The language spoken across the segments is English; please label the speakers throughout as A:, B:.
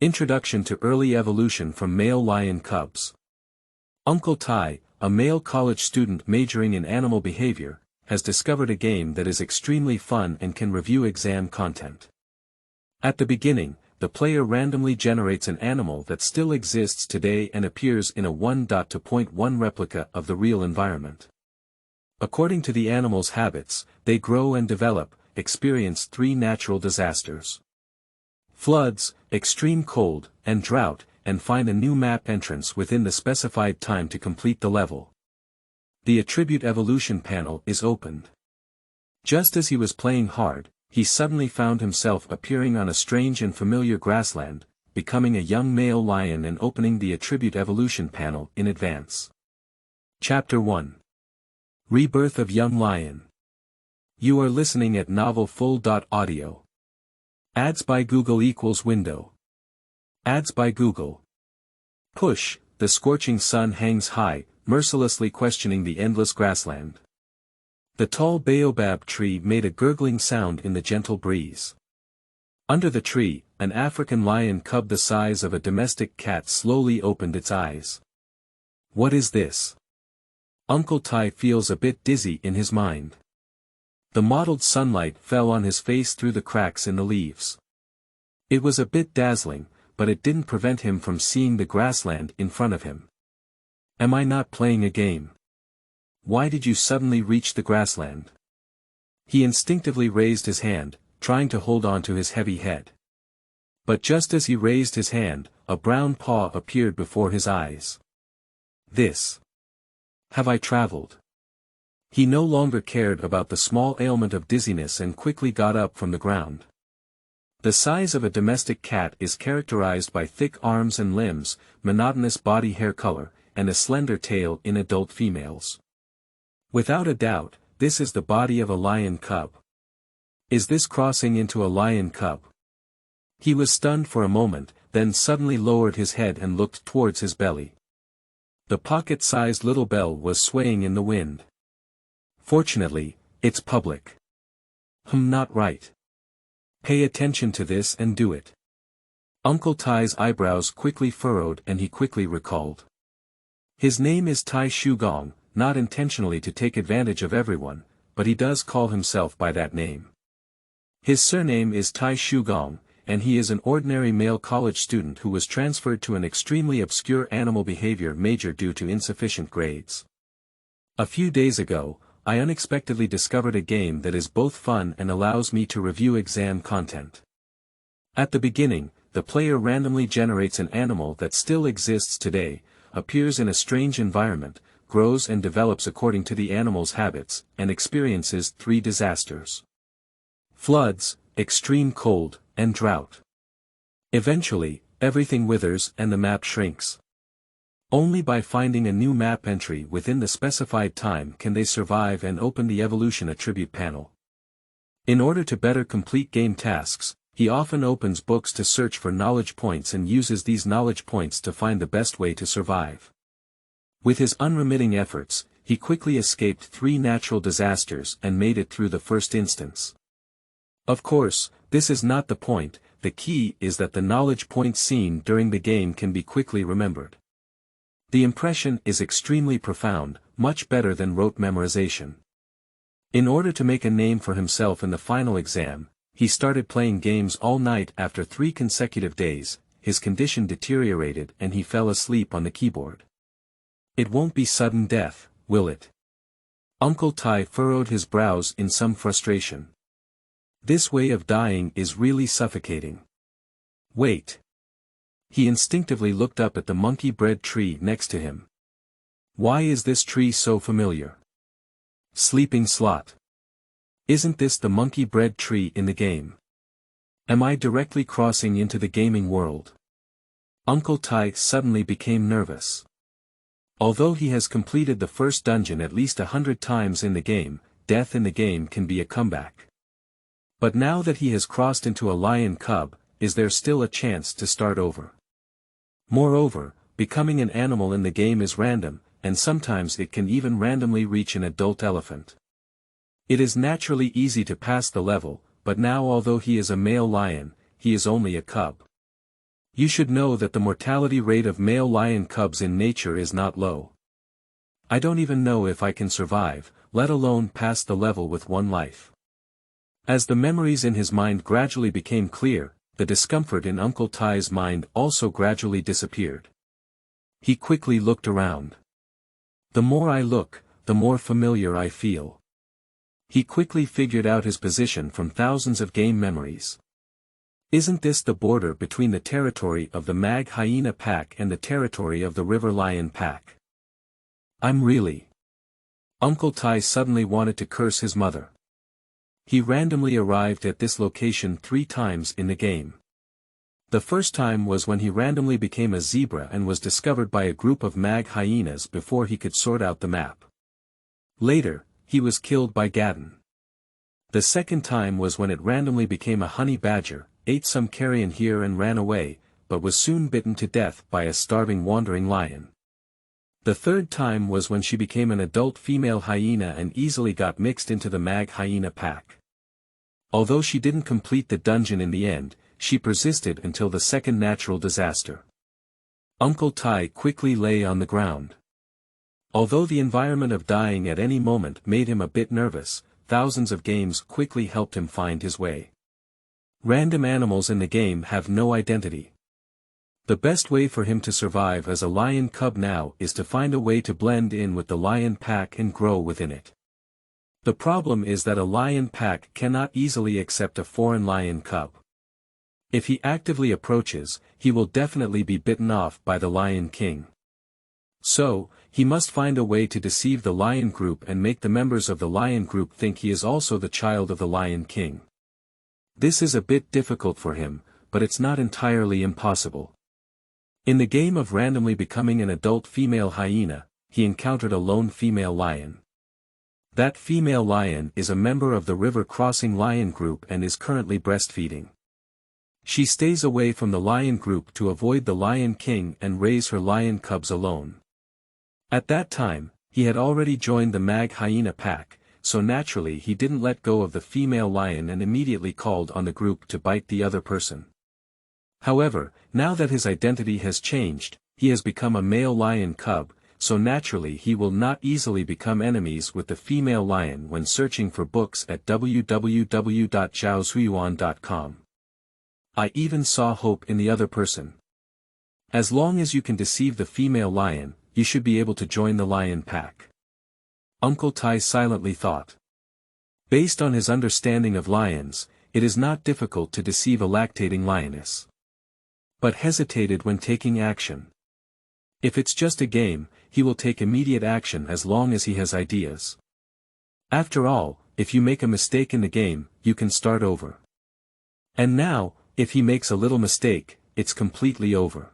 A: Introduction to Early Evolution from Male Lion Cubs. Uncle Ty, a male college student majoring in animal behavior, has discovered a game that is extremely fun and can review exam content. At the beginning, the player randomly generates an animal that still exists today and appears in a 1.To.1 replica of the real environment. According to the animal's habits, they grow and develop, experience three natural disasters: floods, extreme cold, and drought, and find a new map entrance within the specified time to complete the level. The attribute evolution panel is opened. Just as he was playing hard, he suddenly found himself appearing on a strange and familiar grassland, becoming a young male lion and opening the attribute evolution panel in advance. Chapter 1. Rebirth of Young Lion. You are listening at Novel Full.Audio. Ads by Google equals window. Ads by Google. Push, the scorching sun hangs high, mercilessly questioning the endless grassland. The tall baobab tree made a gurgling sound in the gentle breeze. Under the tree, an African lion cub the size of a domestic cat slowly opened its eyes. What is this? Uncle Ty feels a bit dizzy in his mind. The mottled sunlight fell on his face through the cracks in the leaves. It was a bit dazzling, but it didn't prevent him from seeing the grassland in front of him. Am I not playing a game? Why did you suddenly reach the grassland? He instinctively raised his hand, trying to hold on to his heavy head. But just as he raised his hand, a brown paw appeared before his eyes. This. Have I traveled? He no longer cared about the small ailment of dizziness and quickly got up from the ground. The size of a domestic cat is characterized by thick arms and limbs, monotonous body hair color, and a slender tail in adult females. Without a doubt, this is the body of a lion cub. Is this crossing into a lion cub? He was stunned for a moment, then suddenly lowered his head and looked towards his belly. The pocket-sized little bell was swaying in the wind. Fortunately, it's public. Not right. Pay attention to this and do it. Uncle Ty's eyebrows quickly furrowed and he quickly recalled. His name is Tai Shugong, not intentionally to take advantage of everyone, but he does call himself by that name. His surname is Tai Shugong, and he is an ordinary male college student who was transferred to an extremely obscure animal behavior major due to insufficient grades. A few days ago, I unexpectedly discovered a game that is both fun and allows me to review exam content. At the beginning, the player randomly generates an animal that still exists today, appears in a strange environment, grows and develops according to the animal's habits, and experiences three disasters: floods, extreme cold, and drought. Eventually, everything withers and the map shrinks. Only by finding a new map entry within the specified time can they survive and open the evolution attribute panel. In order to better complete game tasks, he often opens books to search for knowledge points and uses these knowledge points to find the best way to survive. With his unremitting efforts, he quickly escaped three natural disasters and made it through the first instance. Of course, this is not the point. The key is that the knowledge points seen during the game can be quickly remembered. The impression is extremely profound, much better than rote memorization. In order to make a name for himself in the final exam, he started playing games all night. After 3 consecutive days, his condition deteriorated and he fell asleep on the keyboard. It won't be sudden death, will it? Uncle Ty furrowed his brows in some frustration. This way of dying is really suffocating. Wait. He instinctively looked up at the monkey bread tree next to him. Why is this tree so familiar? Sleeping slot. Isn't this the monkey bread tree in the game? Am I directly crossing into the gaming world? Uncle Ty suddenly became nervous. Although he has completed the first dungeon at least 100 times in the game, death in the game can be a comeback. But now that he has crossed into a lion cub, is there still a chance to start over? Moreover, becoming an animal in the game is random, and sometimes it can even randomly reach an adult elephant. It is naturally easy to pass the level, but now although he is a male lion, he is only a cub. You should know that the mortality rate of male lion cubs in nature is not low. I don't even know if I can survive, let alone pass the level with one life. As the memories in his mind gradually became clear, the discomfort in Uncle Ty's mind also gradually disappeared. He quickly looked around. The more I look, the more familiar I feel. He quickly figured out his position from thousands of game memories. Isn't this the border between the territory of the Mag Hyena pack and the territory of the River Lion pack? I'm really... Uncle Ty suddenly wanted to curse his mother. He randomly arrived at this location 3 times in the game. The first time was when he randomly became a zebra and was discovered by a group of Mag Hyenas before he could sort out the map. Later, he was killed by Gadden. The second time was when it randomly became a honey badger, ate some carrion here and ran away, but was soon bitten to death by a starving wandering lion. The third time was when she became an adult female hyena and easily got mixed into the Mag Hyena pack. Although she didn't complete the dungeon in the end, she persisted until the second natural disaster. Uncle Ty quickly lay on the ground. Although the environment of dying at any moment made him a bit nervous, thousands of games quickly helped him find his way. Random animals in the game have no identity. The best way for him to survive as a lion cub now is to find a way to blend in with the lion pack and grow within it. The problem is that a lion pack cannot easily accept a foreign lion cub. If he actively approaches, he will definitely be bitten off by the Lion King. So, he must find a way to deceive the lion group and make the members of the lion group think he is also the child of the Lion King. This is a bit difficult for him, but it's not entirely impossible. In the game of randomly becoming an adult female hyena, he encountered a lone female lion. That female lion is a member of the river crossing lion group and is currently breastfeeding. She stays away from the lion group to avoid the Lion King and raise her lion cubs alone. At that time, he had already joined the Mag Hyena pack, so naturally he didn't let go of the female lion and immediately called on the group to bite the other person. However, now that his identity has changed, he has become a male lion cub, so naturally he will not easily become enemies with the female lion when searching for books at www.zhaozuiyuan.com. I even saw hope in the other person. As long as you can deceive the female lion, you should be able to join the lion pack. Uncle Ty silently thought. Based on his understanding of lions, it is not difficult to deceive a lactating lioness. But hesitated when taking action. If it's just a game, he will take immediate action as long as he has ideas. After all, if you make a mistake in the game, you can start over. And now, if he makes a little mistake, it's completely over.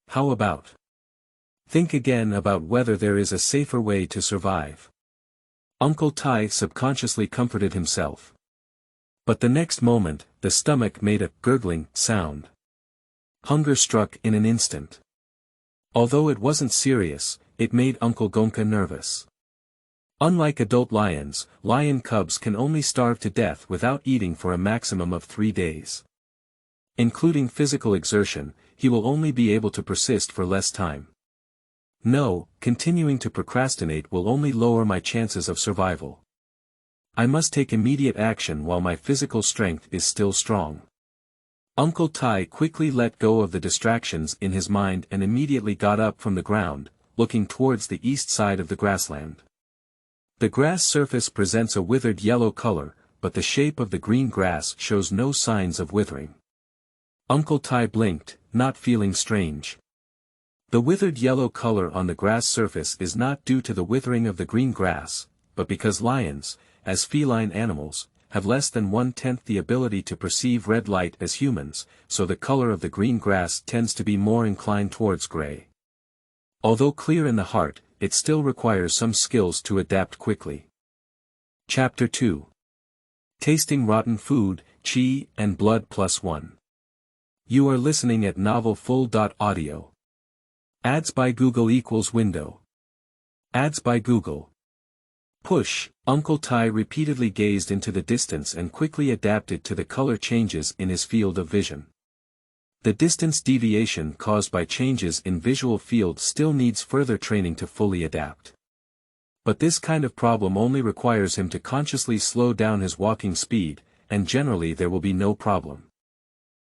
A: How about? Think again about whether there is a safer way to survive. Uncle Ty subconsciously comforted himself. But the next moment, the stomach made a gurgling sound. Hunger struck in an instant. Although it wasn't serious, it made Uncle Gonka nervous. Unlike adult lions, lion cubs can only starve to death without eating for a maximum of 3 days. Including physical exertion, he will only be able to persist for less time. No, continuing to procrastinate will only lower my chances of survival. I must take immediate action while my physical strength is still strong. Uncle Ty quickly let go of the distractions in his mind and immediately got up from the ground, looking towards the east side of the grassland. The grass surface presents a withered yellow color, but the shape of the green grass shows no signs of withering. Uncle Ty blinked, not feeling strange. The withered yellow color on the grass surface is not due to the withering of the green grass, but because lions, as feline animals, have less than 1/10 the ability to perceive red light as humans, so the color of the green grass tends to be more inclined towards gray. Although clear in the heart, it still requires some skills to adapt quickly. Chapter 2. Tasting Rotten Food, Chi, and Blood+One. You are listening at novelfull.audio. Ads by Google equals window. Ads by Google. Push. Uncle Ty repeatedly gazed into the distance and quickly adapted to the color changes in his field of vision. The distance deviation caused by changes in visual field still needs further training to fully adapt. But this kind of problem only requires him to consciously slow down his walking speed, and generally there will be no problem.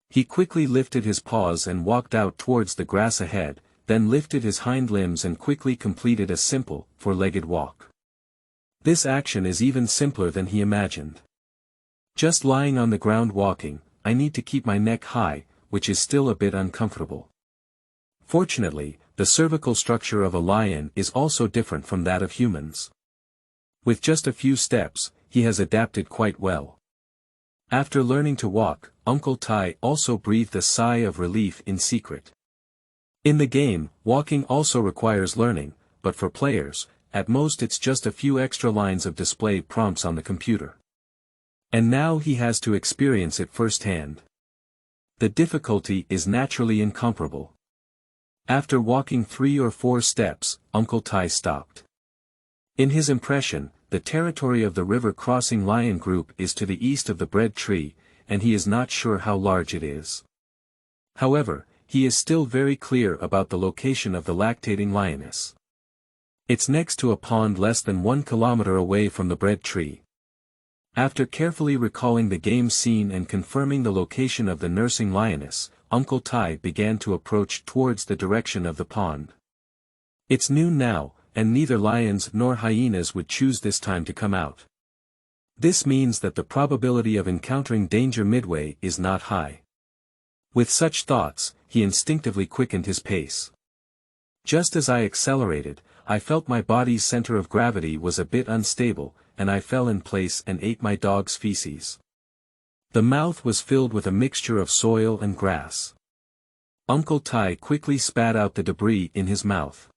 A: He quickly lifted his paws and walked out towards the grass ahead, then lifted his hind limbs and quickly completed a simple, four-legged walk. This action is even simpler than he imagined. Just lying on the ground walking, I need to keep my neck high, which is still a bit uncomfortable. Fortunately, the cervical structure of a lion is also different from that of humans. With just a few steps, he has adapted quite well. After learning to walk, Uncle Tai also breathed a sigh of relief in secret. In the game, walking also requires learning, but for players, at most it's just a few extra lines of display prompts on the computer. And now he has to experience it firsthand. The difficulty is naturally incomparable. After walking 3 or 4 steps, Uncle Tai stopped. In his impression, the territory of the river-crossing lion group is to the east of the bread tree, and he is not sure how large it is. However, he is still very clear about the location of the lactating lioness. It's next to a pond less than 1 kilometer away from the bread tree. After carefully recalling the game scene and confirming the location of the nursing lioness, Uncle Tai began to approach towards the direction of the pond. It's noon now, and neither lions nor hyenas would choose this time to come out. This means that the probability of encountering danger midway is not high. With such thoughts, he instinctively quickened his pace. Just as I accelerated, I felt my body's center of gravity was a bit unstable, and I fell in place and ate my dog's feces. The mouth was filled with a mixture of soil and grass. Uncle Tai quickly spat out the debris in his mouth.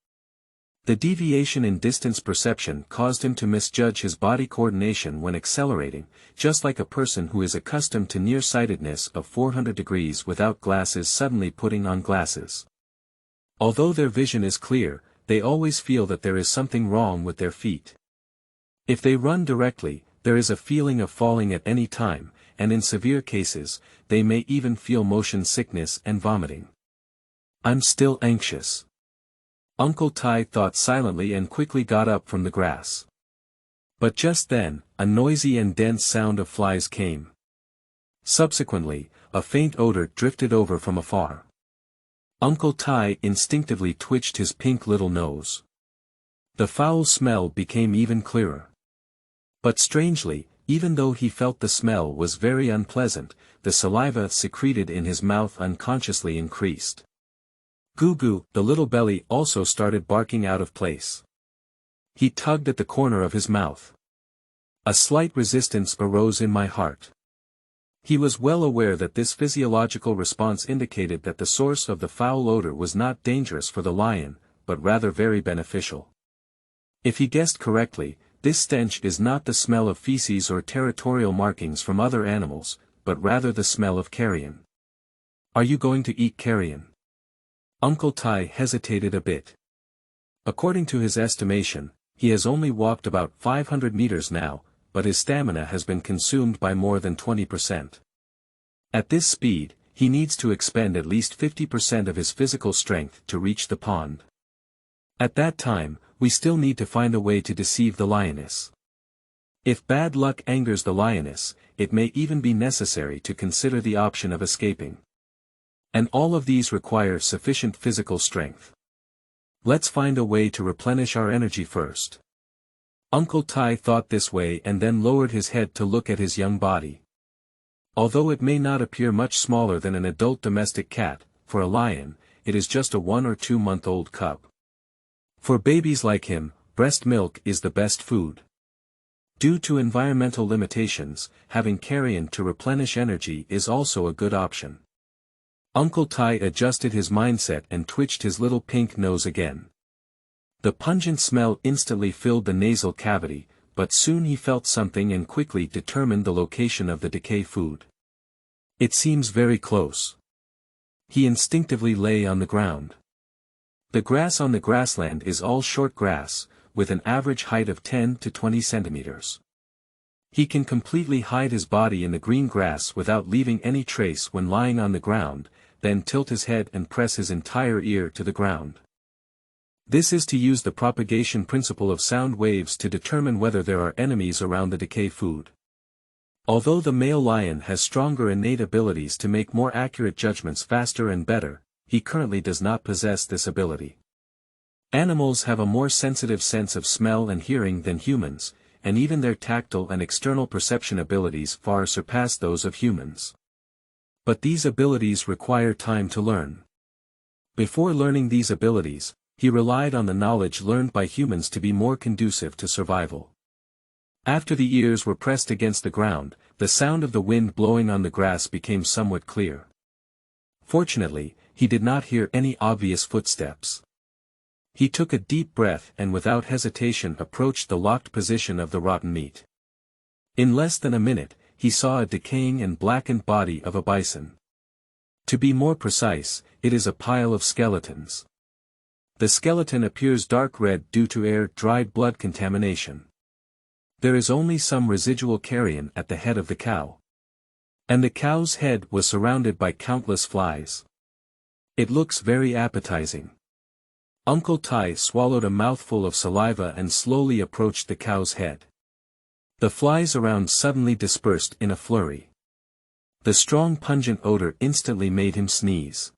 A: The deviation in distance perception caused him to misjudge his body coordination when accelerating, just like a person who is accustomed to nearsightedness of 400 degrees without glasses suddenly putting on glasses. Although their vision is clear, they always feel that there is something wrong with their feet. If they run directly, there is a feeling of falling at any time, and in severe cases, they may even feel motion sickness and vomiting. I'm still anxious. Uncle Tai thought silently and quickly got up from the grass. But just then, a noisy and dense sound of flies came. Subsequently, a faint odor drifted over from afar. Uncle Tai instinctively twitched his pink little nose. The foul smell became even clearer. But strangely, even though he felt the smell was very unpleasant, the saliva secreted in his mouth unconsciously increased. Goo-goo, the little belly also started barking out of place. He tugged at the corner of his mouth. A slight resistance arose in my heart. He was well aware that this physiological response indicated that the source of the foul odor was not dangerous for the lion, but rather very beneficial. If he guessed correctly, this stench is not the smell of feces or territorial markings from other animals, but rather the smell of carrion. Are you going to eat carrion? Uncle Tai hesitated a bit. According to his estimation, he has only walked about 500 meters now, but his stamina has been consumed by more than 20%. At this speed, he needs to expend at least 50% of his physical strength to reach the pond. At that time, we still need to find a way to deceive the lioness. If bad luck angers the lioness, it may even be necessary to consider the option of escaping. And all of these require sufficient physical strength. Let's find a way to replenish our energy first. Uncle Tai thought this way and then lowered his head to look at his young body. Although it may not appear much smaller than an adult domestic cat, for a lion, it is just a 1 or 2 month-old cub. For babies like him, breast milk is the best food. Due to environmental limitations, having carrion to replenish energy is also a good option. Uncle Tai adjusted his mindset and twitched his little pink nose again. The pungent smell instantly filled the nasal cavity, but soon he felt something and quickly determined the location of the decay food. It seems very close. He instinctively lay on the ground. The grass on the grassland is all short grass, with an average height of 10 to 20 centimeters. He can completely hide his body in the green grass without leaving any trace when lying on the ground, then tilt his head and press his entire ear to the ground. This is to use the propagation principle of sound waves to determine whether there are enemies around the decay food. Although the male lion has stronger innate abilities to make more accurate judgments faster and better, he currently does not possess this ability. Animals have a more sensitive sense of smell and hearing than humans, and even their tactile and external perception abilities far surpass those of humans. But these abilities require time to learn. Before learning these abilities, he relied on the knowledge learned by humans to be more conducive to survival. After the ears were pressed against the ground, the sound of the wind blowing on the grass became somewhat clear. Fortunately, he did not hear any obvious footsteps. He took a deep breath and without hesitation approached the locked position of the rotten meat. In less than a minute, he saw a decaying and blackened body of a bison. To be more precise, it is a pile of skeletons. The skeleton appears dark red due to air-dried blood contamination. There is only some residual carrion at the head of the cow. And the cow's head was surrounded by countless flies. It looks very appetizing. Uncle Tai swallowed a mouthful of saliva and slowly approached the cow's head. The flies around suddenly dispersed in a flurry. The strong pungent odor instantly made him sneeze.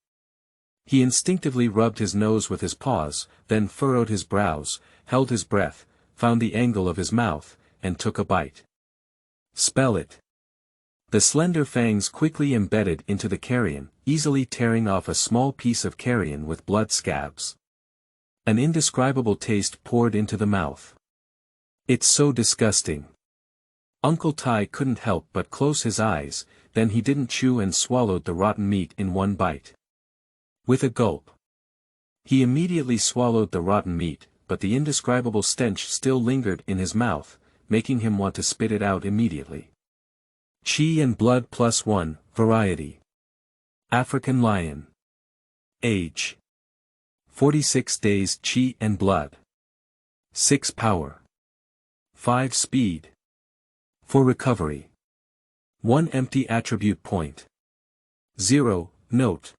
A: He instinctively rubbed his nose with his paws, then furrowed his brows, held his breath, found the angle of his mouth, and took a bite. Smell it. The slender fangs quickly embedded into the carrion, easily tearing off a small piece of carrion with blood scabs. An indescribable taste poured into the mouth. It's so disgusting. Uncle Tai couldn't help but close his eyes, then he didn't chew and swallowed the rotten meat in one bite. With a gulp. He immediately swallowed the rotten meat, but the indescribable stench still lingered in his mouth, making him want to spit it out immediately. Chi and Blood+One, variety. African lion. Age. 46 days Chi and blood. 6 power. 5 speed. 4 recovery. 1 empty attribute point. 0, note.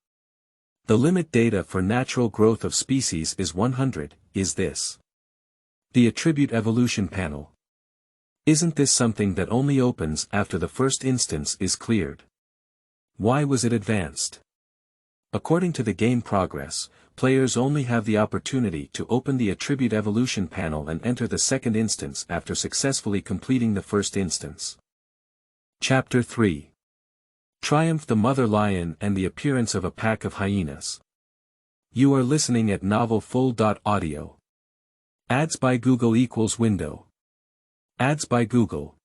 A: The limit data for natural growth of species is 100, is this? The attribute evolution panel. Isn't this something that only opens after the first instance is cleared? Why was it advanced? According to the game progress, players only have the opportunity to open the attribute evolution panel and enter the second instance after successfully completing the first instance. Chapter 3. Triumph the Mother Lion and the Appearance of a Pack of Hyenas. You are listening at Novel Full.audio. Ads by Google equals window. Ads by Google.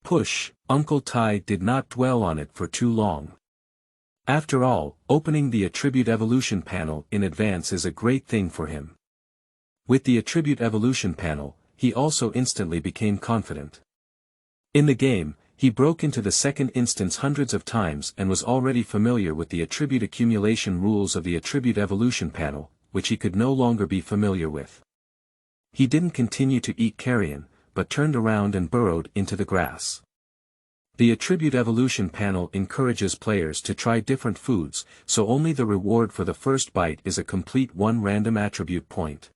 A: Push. Uncle Tai did not dwell on it for too long. After all, opening the attribute evolution panel in advance is a great thing for him. With the attribute evolution panel, he also instantly became confident. In the game, he broke into the second instance hundreds of times and was already familiar with the attribute accumulation rules of the attribute evolution panel, which he could no longer be familiar with. He didn't continue to eat carrion, but turned around and burrowed into the grass. The attribute evolution panel encourages players to try different foods, so only the reward for the first bite is a complete 1 random attribute point.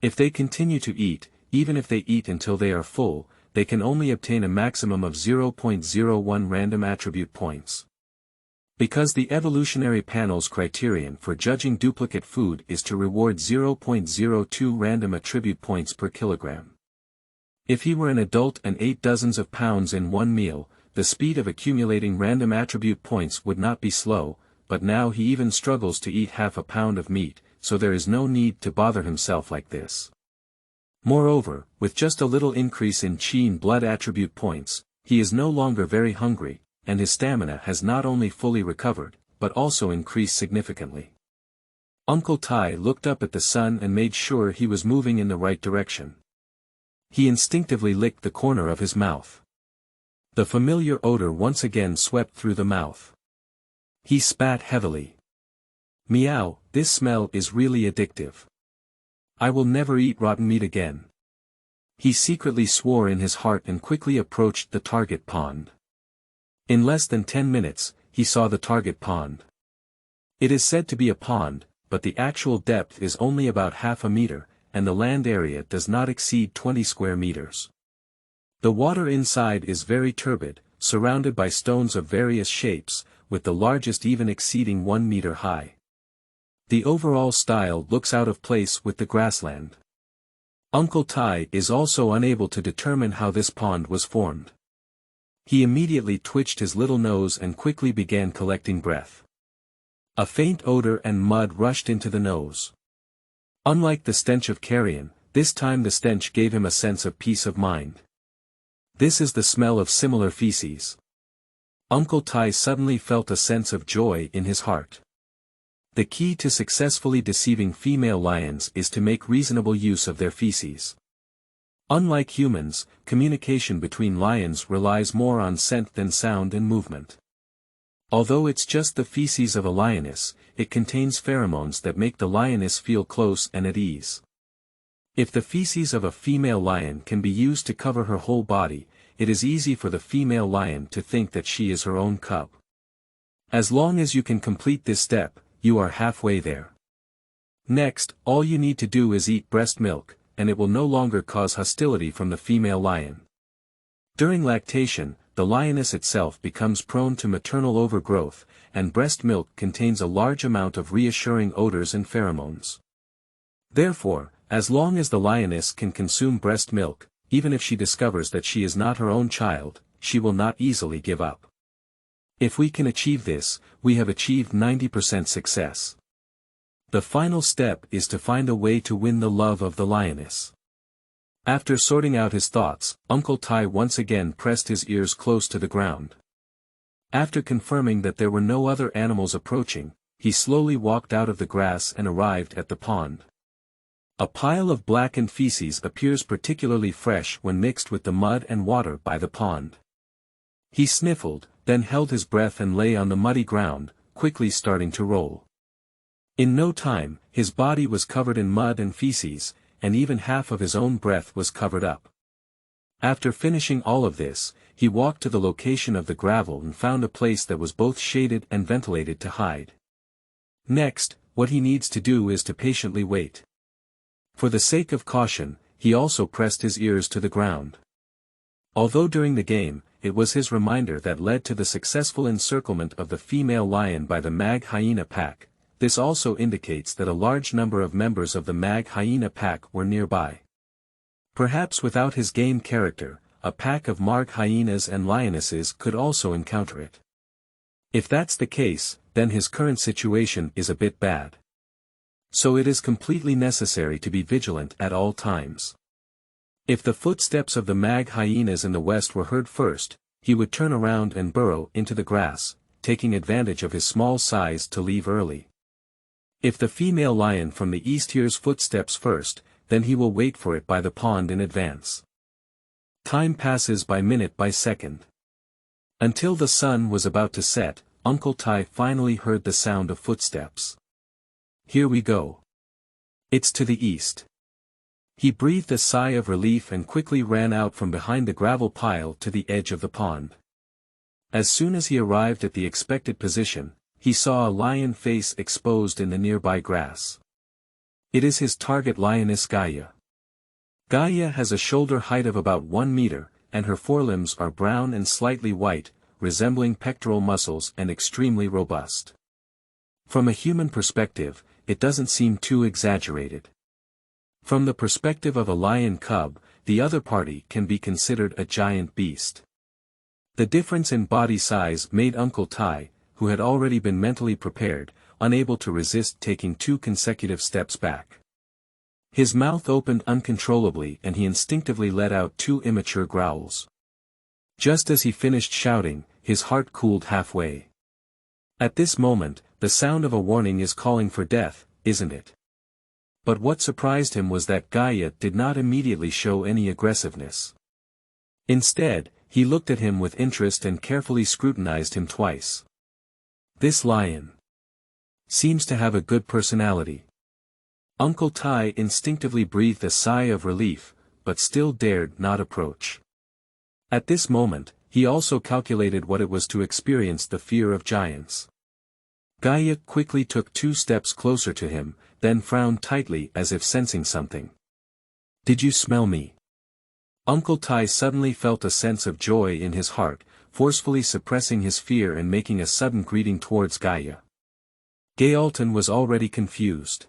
A: If they continue to eat, even if they eat until they are full, they can only obtain a maximum of 0.01 random attribute points. Because the evolutionary panel's criterion for judging duplicate food is to reward 0.02 random attribute points per kilogram. If he were an adult and ate dozens of pounds in one meal, the speed of accumulating random attribute points would not be slow, but now he even struggles to eat half a pound of meat, so there is no need to bother himself like this. Moreover, with just a little increase in Chi and blood attribute points, he is no longer very hungry, and his stamina has not only fully recovered, but also increased significantly. Uncle Tai looked up at the sun and made sure he was moving in the right direction. He instinctively licked the corner of his mouth. The familiar odor once again swept through the mouth. He spat heavily. Meow, this smell is really addictive. I will never eat rotten meat again. He secretly swore in his heart and quickly approached the target pond. In less than 10 minutes, he saw the target pond. It is said to be a pond, but the actual depth is only about half a meter, and the land area does not exceed 20 square meters. The water inside is very turbid, surrounded by stones of various shapes, with the largest even exceeding 1 meter high. The overall style looks out of place with the grassland. Uncle Tai is also unable to determine how this pond was formed. He immediately twitched his little nose and quickly began collecting breath. A faint odor and mud rushed into the nose. Unlike the stench of carrion, this time the stench gave him a sense of peace of mind. This is the smell of similar feces. Uncle Tai suddenly felt a sense of joy in his heart. The key to successfully deceiving female lions is to make reasonable use of their feces. Unlike humans, communication between lions relies more on scent than sound and movement. Although it's just the feces of a lioness, it contains pheromones that make the lioness feel close and at ease. If the feces of a female lion can be used to cover her whole body, it is easy for the female lion to think that she is her own cub. As long as you can complete this step, you are halfway there. Next, all you need to do is eat breast milk, and it will no longer cause hostility from the female lion. During lactation, the lioness itself becomes prone to maternal overgrowth, and breast milk contains a large amount of reassuring odors and pheromones. Therefore, as long as the lioness can consume breast milk, even if she discovers that she is not her own child, she will not easily give up. If we can achieve this, we have achieved 90% success. The final step is to find a way to win the love of the lioness. After sorting out his thoughts, Uncle Tai once again pressed his ears close to the ground. After confirming that there were no other animals approaching, he slowly walked out of the grass and arrived at the pond. A pile of blackened feces appears particularly fresh when mixed with the mud and water by the pond. He sniffled, then held his breath and lay on the muddy ground, quickly starting to roll. In no time, his body was covered in mud and feces, and even half of his own breath was covered up. After finishing all of this, he walked to the location of the gravel and found a place that was both shaded and ventilated to hide. Next, what he needs to do is to patiently wait. For the sake of caution, he also pressed his ears to the ground. Although during the game, it was his reminder that led to the successful encirclement of the female lion by the mag hyena pack, this also indicates that a large number of members of the mag hyena pack were nearby. Perhaps without his game character, a pack of marg hyenas and lionesses could also encounter it. If that's the case, then his current situation is a bit bad. So it is completely necessary to be vigilant at all times. If the footsteps of the mag hyenas in the west were heard first, he would turn around and burrow into the grass, taking advantage of his small size to leave early. If the female lion from the east hears footsteps first, then he will wait for it by the pond in advance. Time passes by minute by second. Until the sun was about to set, Uncle Tai finally heard the sound of footsteps. Here we go. It's to the east. He breathed a sigh of relief and quickly ran out from behind the gravel pile to the edge of the pond. As soon as he arrived at the expected position, he saw a lion face exposed in the nearby grass. It is his target lioness Gaia. Gaia has a shoulder height of about 1 meter, and her forelimbs are brown and slightly white, resembling pectoral muscles and extremely robust. From a human perspective, it doesn't seem too exaggerated. From the perspective of a lion cub, the other party can be considered a giant beast. The difference in body size made Uncle Tai, who had already been mentally prepared, unable to resist taking 2 consecutive steps back. His mouth opened uncontrollably and he instinctively let out 2 immature growls. Just as he finished shouting, his heart cooled halfway. At this moment, the sound of a warning is calling for death, isn't it? But what surprised him was that Gaia did not immediately show any aggressiveness. Instead, he looked at him with interest and carefully scrutinized him twice. This lion seems to have a good personality. Uncle Tai instinctively breathed a sigh of relief, but still dared not approach. At this moment, he also calculated what it was to experience the fear of giants. Gaia quickly took 2 steps closer to him, then frowned tightly as if sensing something. "Did you smell me?" Uncle Tai suddenly felt a sense of joy in his heart, forcefully suppressing his fear and making a sudden greeting towards Gaia. Gaelton was already confused.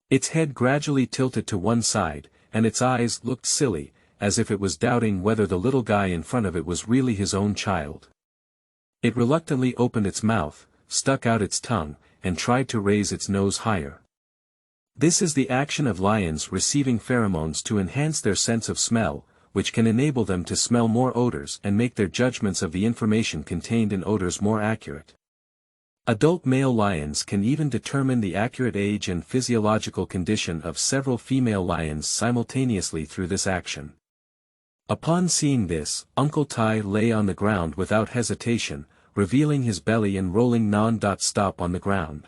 A: Its head gradually tilted to one side, and its eyes looked silly, as if it was doubting whether the little guy in front of it was really his own child. It reluctantly opened its mouth, stuck out its tongue, and tried to raise its nose higher. This is the action of lions receiving pheromones to enhance their sense of smell, which can enable them to smell more odors and make their judgments of the information contained in odors more accurate. Adult male lions can even determine the accurate age and physiological condition of several female lions simultaneously through this action. Upon seeing this, Uncle Tai lay on the ground without hesitation, revealing his belly and rolling non-stop on the ground.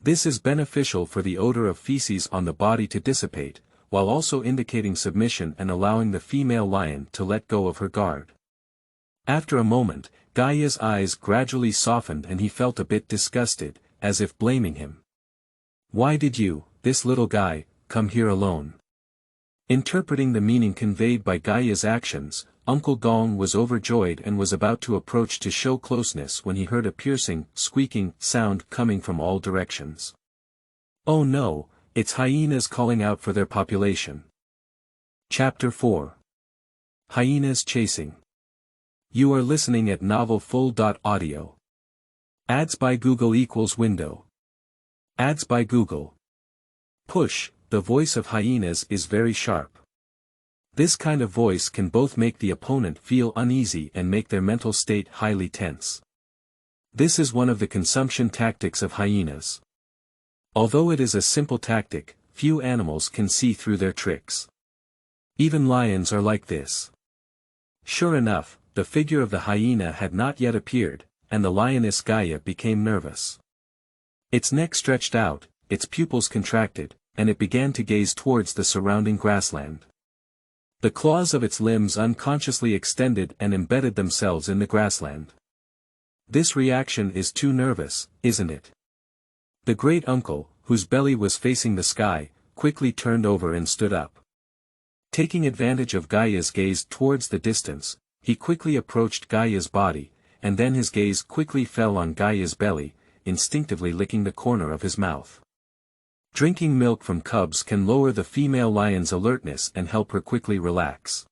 A: This is beneficial for the odor of feces on the body to dissipate, while also indicating submission and allowing the female lion to let go of her guard. After a moment, Gaia's eyes gradually softened and he felt a bit disgusted, as if blaming him. "Why did you, this little guy, come here alone?" Interpreting the meaning conveyed by Gaia's actions, Uncle Gong was overjoyed and was about to approach to show closeness when he heard a piercing, squeaking sound coming from all directions. "Oh no, it's hyenas calling out for their population." Chapter 4. Hyenas Chasing. You are listening at novel full.audio. Ads by Google equals window. Ads by Google. Push, the voice of hyenas is very sharp. This kind of voice can both make the opponent feel uneasy and make their mental state highly tense. This is one of the consumption tactics of hyenas. Although it is a simple tactic, few animals can see through their tricks. Even lions are like this. Sure enough, the figure of the hyena had not yet appeared, and the lioness Gaia became nervous. Its neck stretched out, its pupils contracted, and it began to gaze towards the surrounding grassland. The claws of its limbs unconsciously extended and embedded themselves in the grassland. This reaction is too nervous, isn't it? The great uncle, whose belly was facing the sky, quickly turned over and stood up. Taking advantage of Gaia's gaze towards the distance, he quickly approached Gaia's body, and then his gaze quickly fell on Gaia's belly, instinctively licking the corner of his mouth. Drinking milk from cubs can lower the female lion's alertness and help her quickly relax.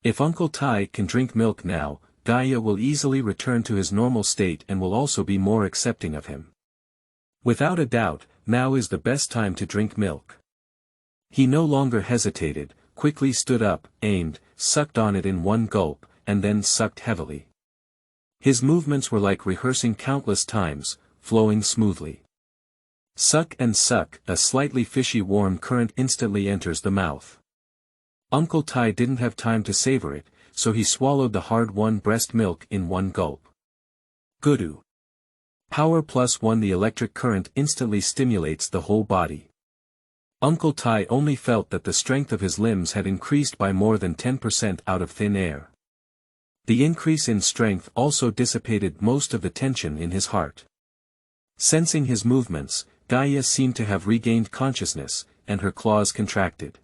A: If Uncle Tai can drink milk now, Gaia will easily return to his normal state and will also be more accepting of him. Without a doubt, now is the best time to drink milk. He no longer hesitated, quickly stood up, aimed, sucked on it in one gulp, and then sucked heavily. His movements were like rehearsing countless times, flowing smoothly. Suck and suck, a slightly fishy warm current instantly enters the mouth. Uncle Tai didn't have time to savor it, so he swallowed the hard-won breast milk in one gulp. Goodoo. Power+One. The electric current instantly stimulates the whole body. Uncle Tai only felt that the strength of his limbs had increased by more than 10% out of thin air. The increase in strength also dissipated most of the tension in his heart. Sensing his movements, Gaia seemed to have regained consciousness, and her claws contracted.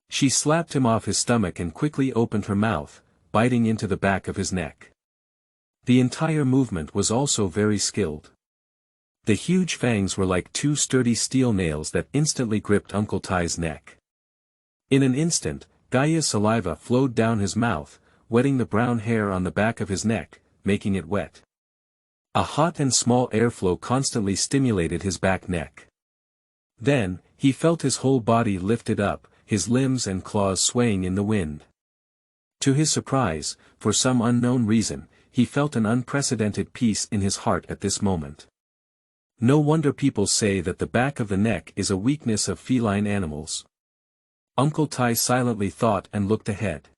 A: She slapped him off his stomach and quickly opened her mouth, biting into the back of his neck. The entire movement was also very skilled. The huge fangs were like 2 sturdy steel nails that instantly gripped Uncle Tai's neck. In an instant, Gaia's saliva flowed down his mouth, wetting the brown hair on the back of his neck, making it wet. A hot and small airflow constantly stimulated his back neck. Then, he felt his whole body lifted up, his limbs and claws swaying in the wind. To his surprise, for some unknown reason, he felt an unprecedented peace in his heart at this moment. No wonder people say that the back of the neck is a weakness of feline animals. Uncle Tai silently thought and looked ahead.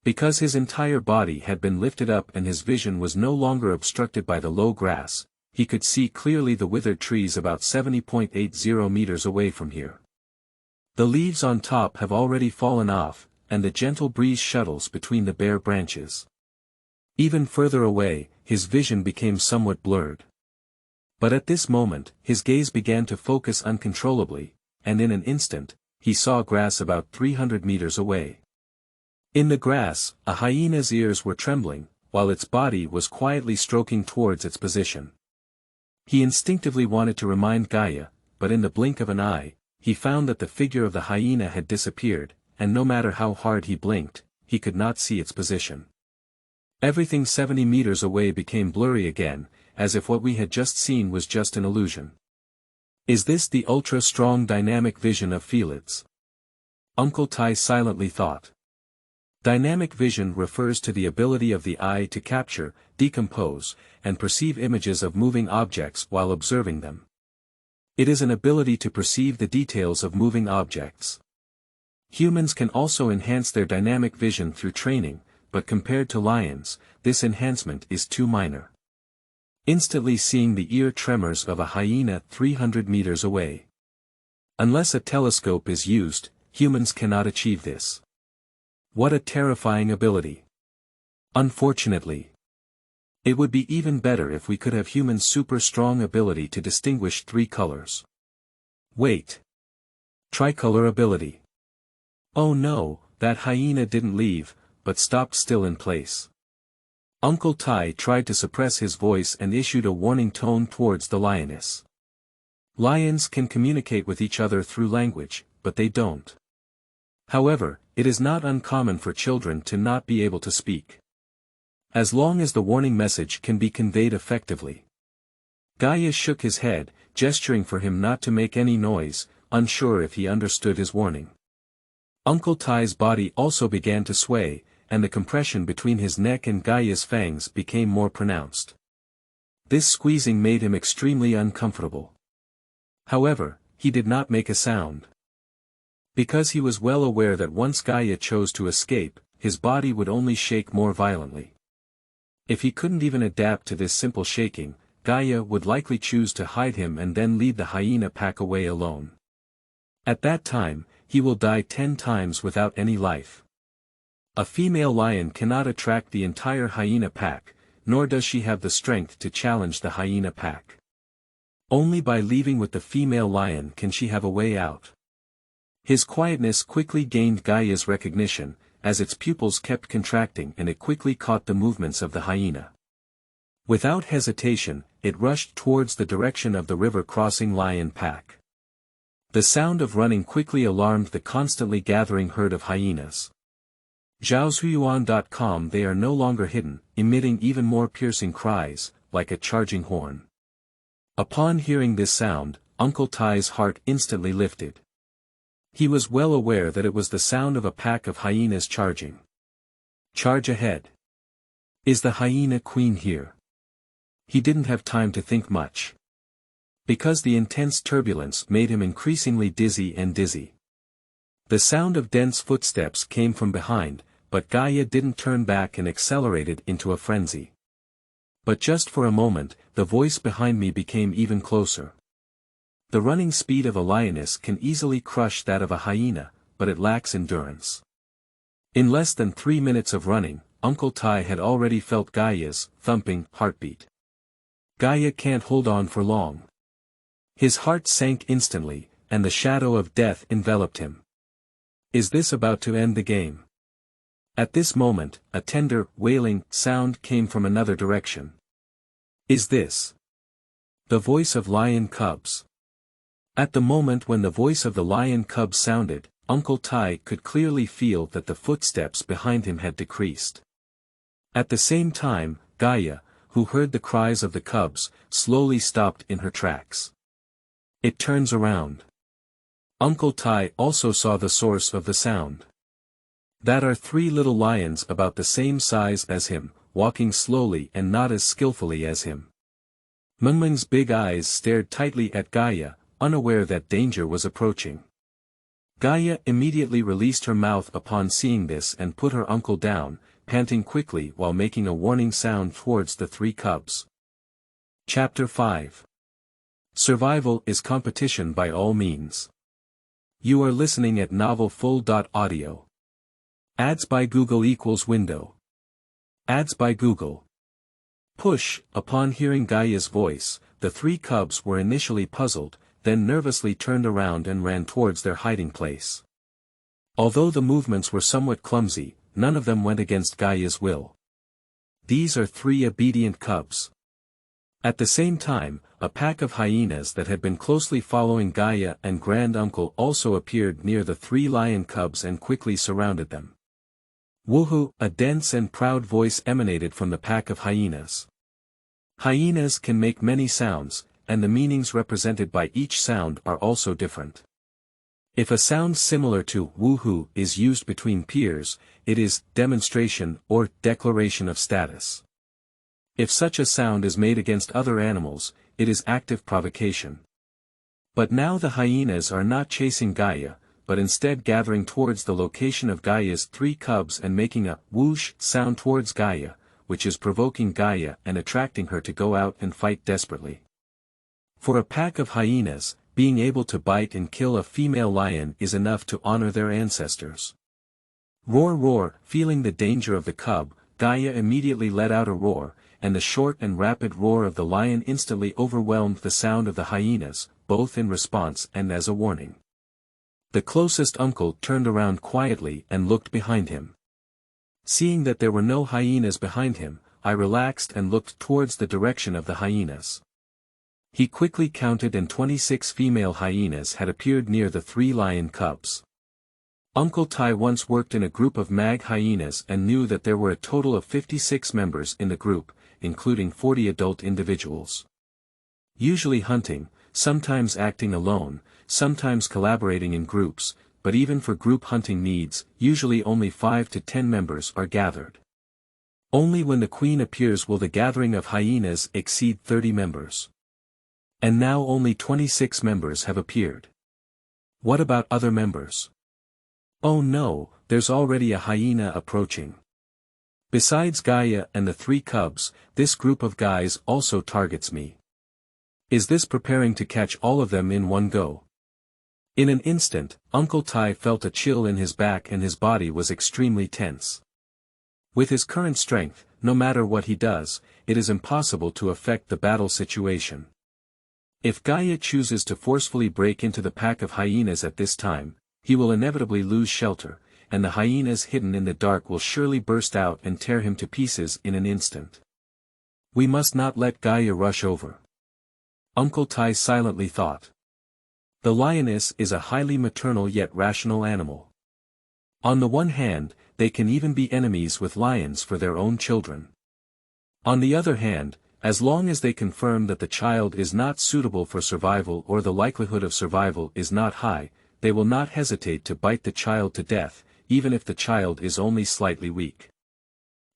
A: Because his entire body had been lifted up and his vision was no longer obstructed by the low grass, he could see clearly the withered trees about 70.80 meters away from here. The leaves on top have already fallen off, and the gentle breeze shuttles between the bare branches. Even further away, his vision became somewhat blurred. But at this moment, his gaze began to focus uncontrollably, and in an instant, he saw grass about 300 meters away. In the grass, a hyena's ears were trembling, while its body was quietly stroking towards its position. He instinctively wanted to remind Gaia, but in the blink of an eye, he found that the figure of the hyena had disappeared, and no matter how hard he blinked, he could not see its position. Everything 70 meters away became blurry again, as if what we had just seen was just an illusion. Is this the ultra-strong dynamic vision of Felids? Uncle Tai silently thought. Dynamic vision refers to the ability of the eye to capture, decompose, and perceive images of moving objects while observing them. It is an ability to perceive the details of moving objects. Humans can also enhance their dynamic vision through training, but compared to lions, this enhancement is too minor. Instantly seeing the ear tremors of a hyena 300 meters away. Unless a telescope is used, humans cannot achieve this. What a terrifying ability. Unfortunately. It would be even better if we could have humans' super strong ability to distinguish 3 colors. Wait. Tricolor ability. Oh no, that hyena didn't leave, but stopped still in place. Uncle Tai tried to suppress his voice and issued a warning tone towards the lioness. Lions can communicate with each other through language, but they don't. However, it is not uncommon for children to not be able to speak. As long as the warning message can be conveyed effectively. Gaia shook his head, gesturing for him not to make any noise, unsure if he understood his warning. Uncle Tai's body also began to sway, and the compression between his neck and Gaia's fangs became more pronounced. This squeezing made him extremely uncomfortable. However, he did not make a sound. Because he was well aware that once Gaia chose to escape, his body would only shake more violently. If he couldn't even adapt to this simple shaking, Gaia would likely choose to hide him and then lead the hyena pack away alone. At that time, he will die 10 times without any life. A female lion cannot attract the entire hyena pack, nor does she have the strength to challenge the hyena pack. Only by leaving with the female lion can she have a way out. His quietness quickly gained Gaia's recognition, as its pupils kept contracting and it quickly caught the movements of the hyena. Without hesitation, it rushed towards the direction of the river-crossing lion pack. The sound of running quickly alarmed the constantly gathering herd of hyenas. Zhaozhuyuan.com. They are no longer hidden, emitting even more piercing cries, like a charging horn. Upon hearing this sound, Uncle Tai's heart instantly lifted. He was well aware that it was the sound of a pack of hyenas charging. Charge ahead. Is the hyena queen here? He didn't have time to think much. Because the intense turbulence made him increasingly dizzy. The sound of dense footsteps came from behind, but Gaia didn't turn back and accelerated into a frenzy. But just for a moment, the voice behind me became even closer. The running speed of a lioness can easily crush that of a hyena, but it lacks endurance. In less than 3 minutes of running, Uncle Tai had already felt Gaia's thumping heartbeat. Gaia can't hold on for long. His heart sank instantly, and the shadow of death enveloped him. Is this about to end the game? At this moment, a tender, wailing sound came from another direction. Is this the voice of lion cubs? At the moment when the voice of the lion cubs sounded, Uncle Tai could clearly feel that the footsteps behind him had decreased. At the same time, Gaia, who heard the cries of the cubs, slowly stopped in her tracks. It turns around. Uncle Tai also saw the source of the sound. That are 3 little lions about the same size as him, walking slowly and not as skillfully as him. Mengmeng's big eyes stared tightly at Gaia, unaware that danger was approaching. Gaia immediately released her mouth upon seeing this and put her uncle down, panting quickly while making a warning sound towards the 3 cubs. Chapter 5. Survival is competition by all means. You are listening at novelfull.audio. Ads by Google equals window. Ads by Google. Push. Upon hearing Gaia's voice, the three cubs were initially puzzled, then nervously turned around and ran towards their hiding place. Although the movements were somewhat clumsy, none of them went against Gaia's will. These are three obedient cubs. At the same time, a pack of hyenas that had been closely following Gaia and Grand Uncle also appeared near the three lion cubs and quickly surrounded them. Woohoo! A dense and proud voice emanated from the pack of hyenas. Hyenas can make many sounds, and the meanings represented by each sound are also different. If a sound similar to woohoo is used between peers, it is demonstration or declaration of status. If such a sound is made against other animals, it is active provocation. But now the hyenas are not chasing Gaia, but instead gathering towards the location of Gaia's three cubs and making a whoosh sound towards Gaia, which is provoking Gaia and attracting her to go out and fight desperately. For a pack of hyenas, being able to bite and kill a female lion is enough to honor their ancestors. Roar roar. Feeling the danger of the cub, Gaia immediately let out a roar, and the short and rapid roar of the lion instantly overwhelmed the sound of the hyenas, both in response and as a warning. The closest uncle turned around quietly and looked behind him. Seeing that there were no hyenas behind him, I relaxed and looked towards the direction of the hyenas. He quickly counted and 26 female hyenas had appeared near the three lion cubs. Uncle Tai once worked in a group of mag hyenas and knew that there were a total of 56 members in the group, including 40 adult individuals. Usually hunting, sometimes acting alone, sometimes collaborating in groups, but even for group hunting needs, usually only 5 to 10 members are gathered. Only when the queen appears will the gathering of hyenas exceed 30 members. And now only 26 members have appeared. What about other members? Oh no, there's already a hyena approaching. Besides Gaia and the three cubs, this group of guys also targets me. Is this preparing to catch all of them in one go? In an instant, Uncle Tai felt a chill in his back and his body was extremely tense. With his current strength, no matter what he does, it is impossible to affect the battle situation. If Gaia chooses to forcefully break into the pack of hyenas at this time, he will inevitably lose shelter, and the hyenas hidden in the dark will surely burst out and tear him to pieces in an instant. We must not let Gaia rush over. Uncle Tai silently thought. The lioness is a highly maternal yet rational animal. On the one hand, they can even be enemies with lions for their own children. On the other hand, as long as they confirm that the child is not suitable for survival or the likelihood of survival is not high, they will not hesitate to bite the child to death, even if the child is only slightly weak.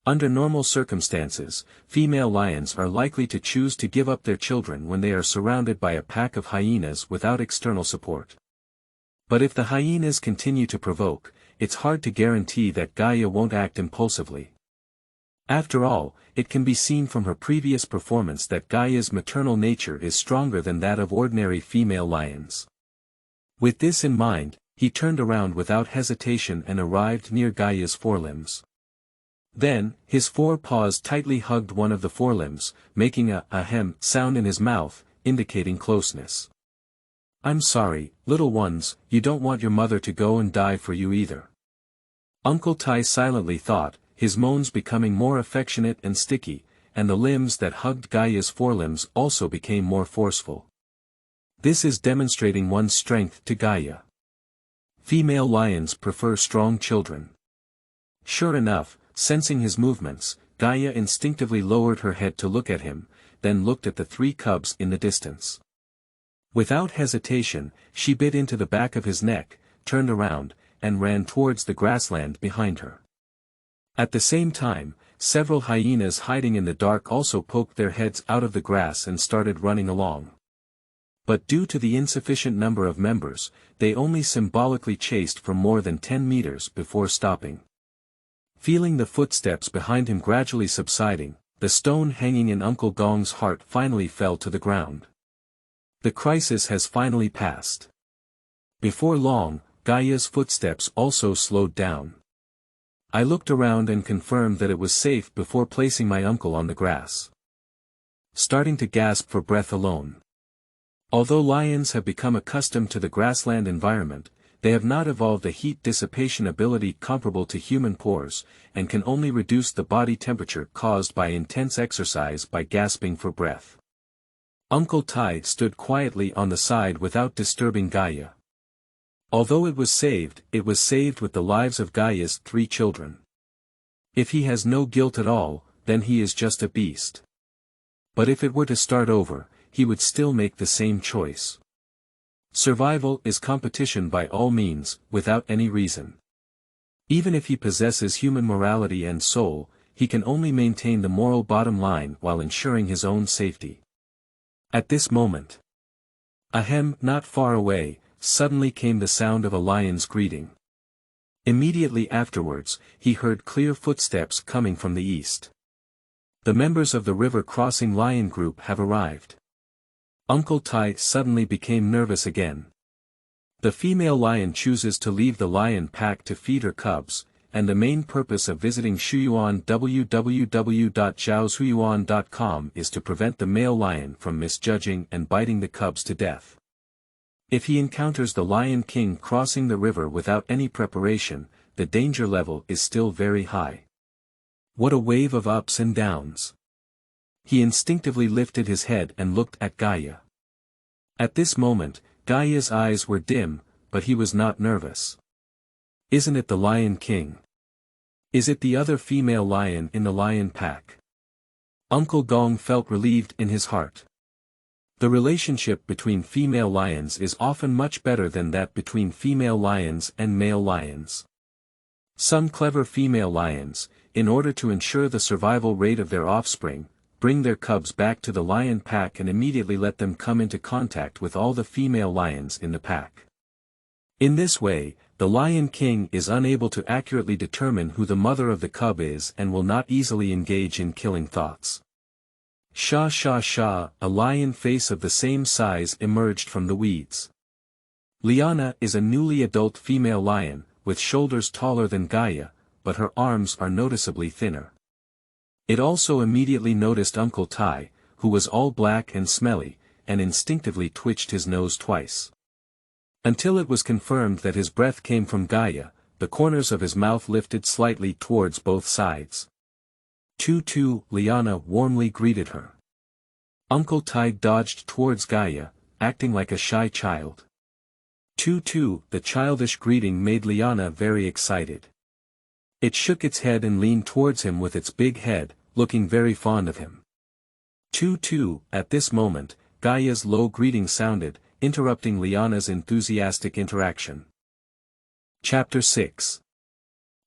A: Under normal circumstances, female lions are likely to choose to give up their children when they are surrounded by a pack of hyenas without external support. But if the hyenas continue to provoke, it's hard to guarantee that Gaia won't act impulsively. After all, it can be seen from her previous performance that Gaia's maternal nature is stronger than that of ordinary female lions. With this in mind, he turned around without hesitation and arrived near Gaia's forelimbs. Then, his forepaws tightly hugged one of the forelimbs, making a ahem sound in his mouth, indicating closeness. I'm sorry, little ones, you don't want your mother to go and die for you either. Uncle Tai silently thought, his moans becoming more affectionate and sticky, and the limbs that hugged Gaia's forelimbs also became more forceful. This is demonstrating one's strength to Gaia. Female lions prefer strong children. Sure enough, sensing his movements, Gaia instinctively lowered her head to look at him, then looked at the three cubs in the distance. Without hesitation, she bit into the back of his neck, turned around, and ran towards the grassland behind her. At the same time, several hyenas hiding in the dark also poked their heads out of the grass and started running along. But due to the insufficient number of members, they only symbolically chased for more than 10 meters before stopping. Feeling the footsteps behind him gradually subsiding, the stone hanging in Uncle Gong's heart finally fell to the ground. The crisis has finally passed. Before long, Gaia's footsteps also slowed down. I looked around and confirmed that it was safe before placing my uncle on the grass. starting to gasp for breath alone. Although lions have become accustomed to the grassland environment, they have not evolved a heat dissipation ability comparable to human pores, and can only reduce the body temperature caused by intense exercise by gasping for breath. Uncle Tai stood quietly on the side without disturbing Gaia. Although it was saved with the lives of Gaia's 3 children. If he has no guilt at all, then he is just a beast. But if it were to start over, he would still make the same choice. Survival is competition by all means, without any reason. Even if he possesses human morality and soul, he can only maintain the moral bottom line while ensuring his own safety. At this moment, ahem, not far away, suddenly came the sound of a lion's greeting. Immediately afterwards, he heard clear footsteps coming from the east. The members of the river crossing lion group have arrived. Uncle Tai suddenly became nervous again. The female lion chooses to leave the lion pack to feed her cubs, and the main purpose of visiting Shuyuan www.zhaoshuyuan.com is to prevent the male lion from misjudging and biting the cubs to death. If he encounters the Lion King crossing the river without any preparation, the danger level is still very high. What a wave of ups and downs. He instinctively lifted his head and looked at Gaia. At this moment, Gaia's eyes were dim, but he was not nervous. Isn't it the Lion King? Is it the other female lion in the lion pack? Uncle Gong felt relieved in his heart. The relationship between female lions is often much better than that between female lions and male lions. Some clever female lions, in order to ensure the survival rate of their offspring, bring their cubs back to the lion pack and immediately let them come into contact with all the female lions in the pack. In this way, the Lion King is unable to accurately determine who the mother of the cub is and will not easily engage in killing thoughts. Sha sha sha, a lion face of the same size emerged from the weeds. Liana is a newly adult female lion, with shoulders taller than Gaia, but her arms are noticeably thinner. It also immediately noticed Uncle Tai, who was all black and smelly, and instinctively twitched his nose twice. Until it was confirmed that his breath came from Gaia, the corners of his mouth lifted slightly towards both sides. "Tu, Liana warmly greeted her. Uncle Tai dodged towards Gaia, acting like a shy child. Tu, the childish greeting made Liana very excited. It shook its head and leaned towards him with its big head, looking very fond of him. Tu, at this moment, Gaia's low greeting sounded, interrupting Liana's enthusiastic interaction. Chapter 6.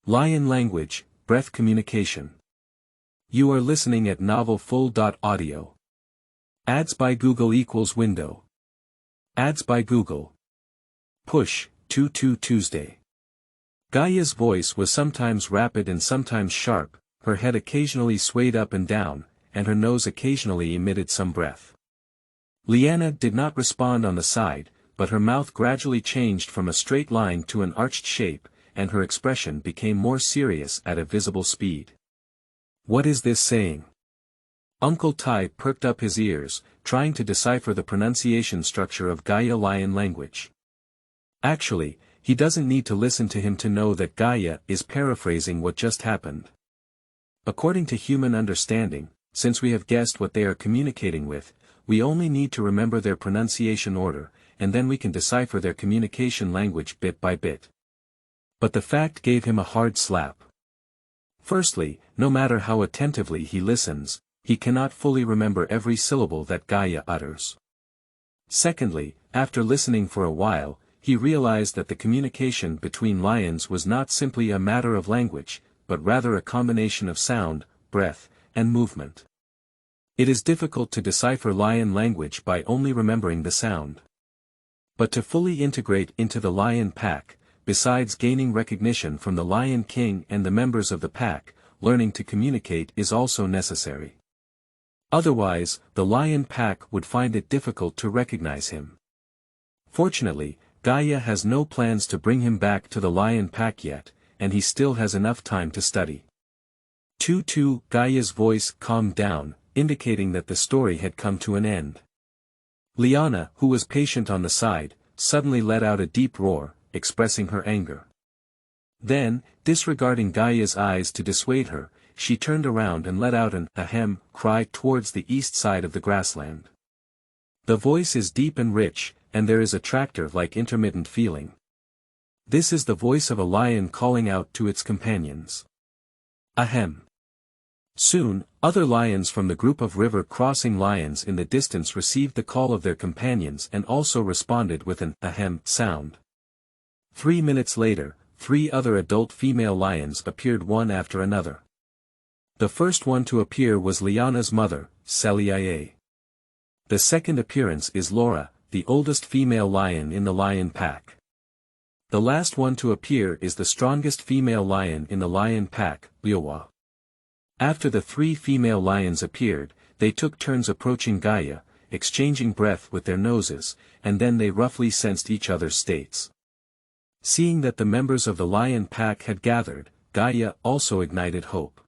A: Lion Language, Breath Communication. You are listening at novelfull.audio. Ads by Google equals window. Ads by Google. Push, Tuesday. Gaia's voice was sometimes rapid and sometimes sharp, her head occasionally swayed up and down, and her nose occasionally emitted some breath. Liana did not respond on the side, but her mouth gradually changed from a straight line to an arched shape, and her expression became more serious at a visible speed. What is this saying? Uncle Tai perked up his ears, trying to decipher the pronunciation structure of Gaia lion language. Actually, he doesn't need to listen to him to know that Gaia is paraphrasing what just happened. According to human understanding, since we have guessed what they are communicating with, we only need to remember their pronunciation order, and then we can decipher their communication language bit by bit. But the fact gave him a hard slap. Firstly, no matter how attentively he listens, he cannot fully remember every syllable that Gaia utters. Secondly, after listening for a while, he realized that the communication between lions was not simply a matter of language, but rather a combination of sound, breath, and movement. It is difficult to decipher lion language by only remembering the sound. But to fully integrate into the lion pack, besides gaining recognition from the Lion King and the members of the pack, learning to communicate is also necessary. Otherwise, the lion pack would find it difficult to recognize him. Fortunately, Gaia has no plans to bring him back to the lion pack yet, and he still has enough time to study. Tu, Gaia's voice calmed down, indicating that the story had come to an end. Liana, who was patient on the side, suddenly let out a deep roar, expressing her anger. Then, disregarding Gaia's eyes to dissuade her, she turned around and let out an ahem cry towards the east side of the grassland. The voice is deep and rich, and there is a tractor-like intermittent feeling. This is the voice of a lion calling out to its companions. Ahem. Soon, other lions from the group of river-crossing lions in the distance received the call of their companions and also responded with an ahem sound. 3 minutes later, 3 other adult female lions appeared one after another. The first one to appear was Liana's mother, Celia. The second appearance is Laura, the oldest female lion in the lion pack. The last one to appear is the strongest female lion in the lion pack, Liowa. After the 3 female lions appeared, they took turns approaching Gaia, exchanging breath with their noses, and then they roughly sensed each other's states. Seeing that the members of the lion pack had gathered, Gaia also ignited hope.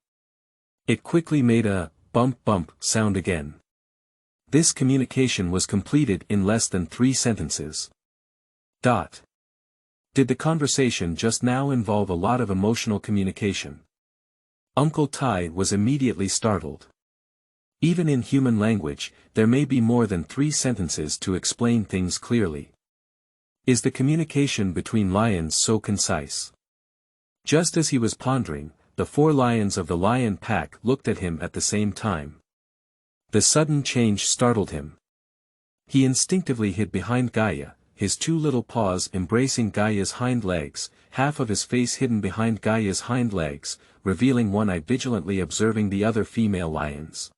A: It quickly made a bump sound again. This communication was completed in less than 3 sentences. Did the conversation just now involve a lot of emotional communication? Uncle Tai was immediately startled. Even in human language, there may be more than 3 sentences to explain things clearly. Is the communication between lions so concise? Just as he was pondering, the 4 lions of the lion pack looked at him at the same time. The sudden change startled him. He instinctively hid behind Gaia, his 2 little paws embracing Gaia's hind legs, half of his face hidden behind Gaia's hind legs, revealing one eye vigilantly observing the other female lions.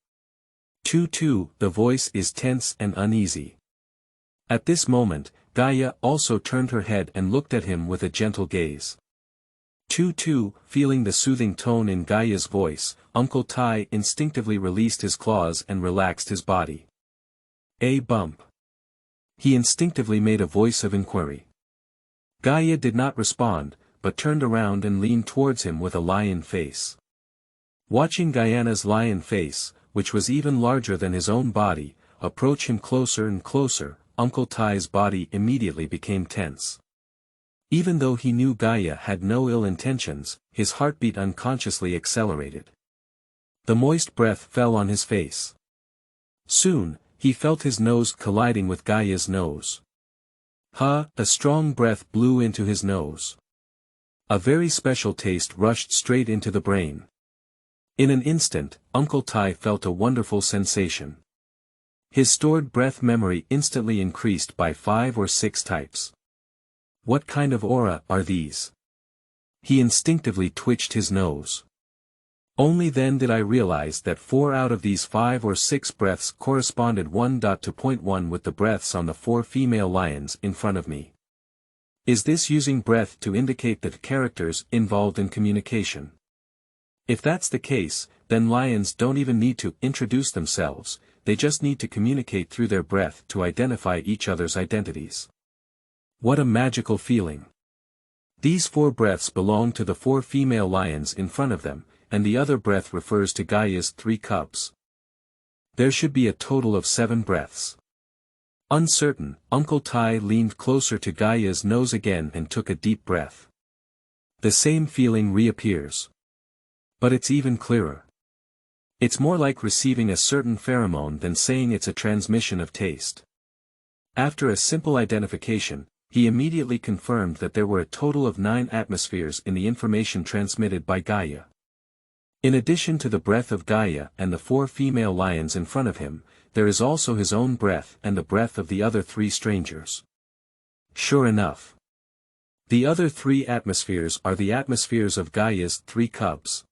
A: The voice is tense and uneasy. At this moment, Gaia also turned her head and looked at him with a gentle gaze. Feeling the soothing tone in Gaia's voice, Uncle Tai instinctively released his claws and relaxed his body. A bump. He instinctively made a voice of inquiry. Gaia did not respond, but turned around and leaned towards him with a lion face. Watching Gaia's lion face, which was even larger than his own body, approach him closer and closer, Uncle Tai's body immediately became tense. Even though he knew Gaia had no ill intentions, his heartbeat unconsciously accelerated. The moist breath fell on his face. Soon, he felt his nose colliding with Gaia's nose. A strong breath blew into his nose. A very special taste rushed straight into the brain. In an instant, Uncle Tai felt a wonderful sensation. His stored breath memory instantly increased by 5 or 6 types. What kind of aura are these? He instinctively twitched his nose. Only then did I realize that 4 out of these 5 or 6 breaths corresponded 1.1 with the breaths on the 4 female lions in front of me. Is this using breath to indicate the characters involved in communication? If that's the case, then lions don't even need to introduce themselves, they just need to communicate through their breath to identify each other's identities. What a magical feeling. These 4 breaths belong to the 4 female lions in front of them, and the other breath refers to Gaia's 3 cubs. There should be a total of 7 breaths. Uncertain, Uncle Tai leaned closer to Gaia's nose again and took a deep breath. The same feeling reappears. But it's even clearer. It's more like receiving a certain pheromone than saying it's a transmission of taste. After a simple identification, he immediately confirmed that there were a total of 9 atmospheres in the information transmitted by Gaia. In addition to the breath of Gaia and the 4 female lions in front of him, there is also his own breath and the breath of the other 3 strangers. Sure enough. The other 3 atmospheres are the atmospheres of Gaia's 3 cubs.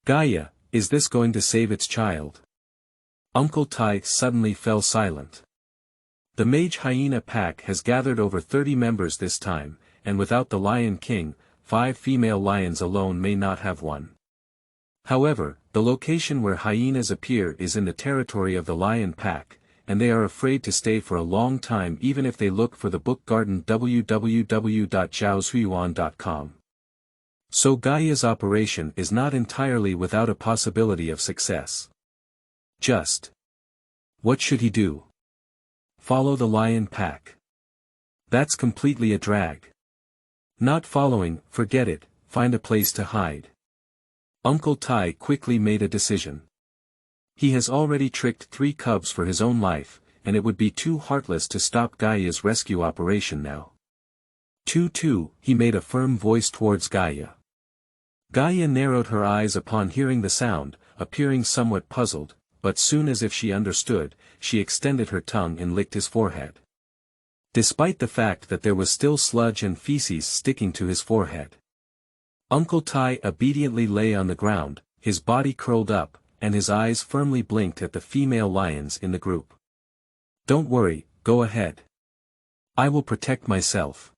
A: Gaia, is this going to save its child? Uncle Tai suddenly fell silent. The mage hyena pack has gathered over 30 members this time, and without the Lion King, 5 female lions alone may not have one. However, the location where hyenas appear is in the territory of the lion pack, and they are afraid to stay for a long time even if they look for the book garden www.zhaozuiyuan.com. So Gaia's operation is not entirely without a possibility of success. Just. What should he do? Follow the lion pack. That's completely a drag. Not following, forget it, find a place to hide. Uncle Tai quickly made a decision. He has already tricked 3 cubs for his own life, and it would be too heartless to stop Gaia's rescue operation now. Two, he made a firm voice towards Gaia. Gaia narrowed her eyes upon hearing the sound, appearing somewhat puzzled, but soon as if she understood, she extended her tongue and licked his forehead. Despite the fact that there was still sludge and feces sticking to his forehead. Uncle Tai obediently lay on the ground, his body curled up, and his eyes firmly blinked at the female lions in the group. Don't worry, go ahead. I will protect myself.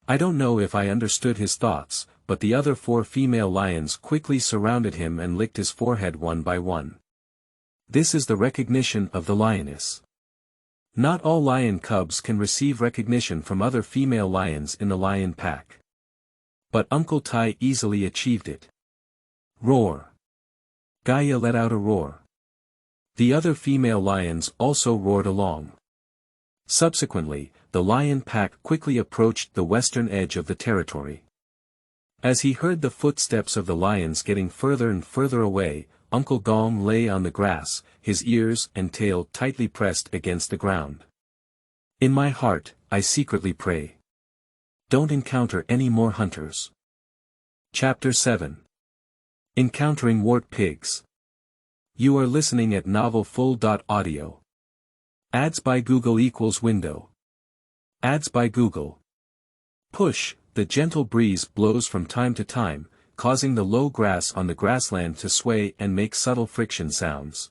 A: I don't know if I understood his thoughts, but the other 4 female lions quickly surrounded him and licked his forehead one by one. This is the recognition of the lioness. Not all lion cubs can receive recognition from other female lions in the lion pack. But Uncle Tai easily achieved it. Roar. Gaia let out a roar. The other female lions also roared along. Subsequently, the lion pack quickly approached the western edge of the territory. As he heard the footsteps of the lions getting further and further away, Uncle Gong lay on the grass, his ears and tail tightly pressed against the ground. In my heart, I secretly pray. Don't encounter any more hunters. Chapter 7. Encountering Wart Pigs. You are listening at novel full.audio. Ads by Google equals window. Ads by Google. Push, the gentle breeze blows from time to time, causing the low grass on the grassland to sway and make subtle friction sounds.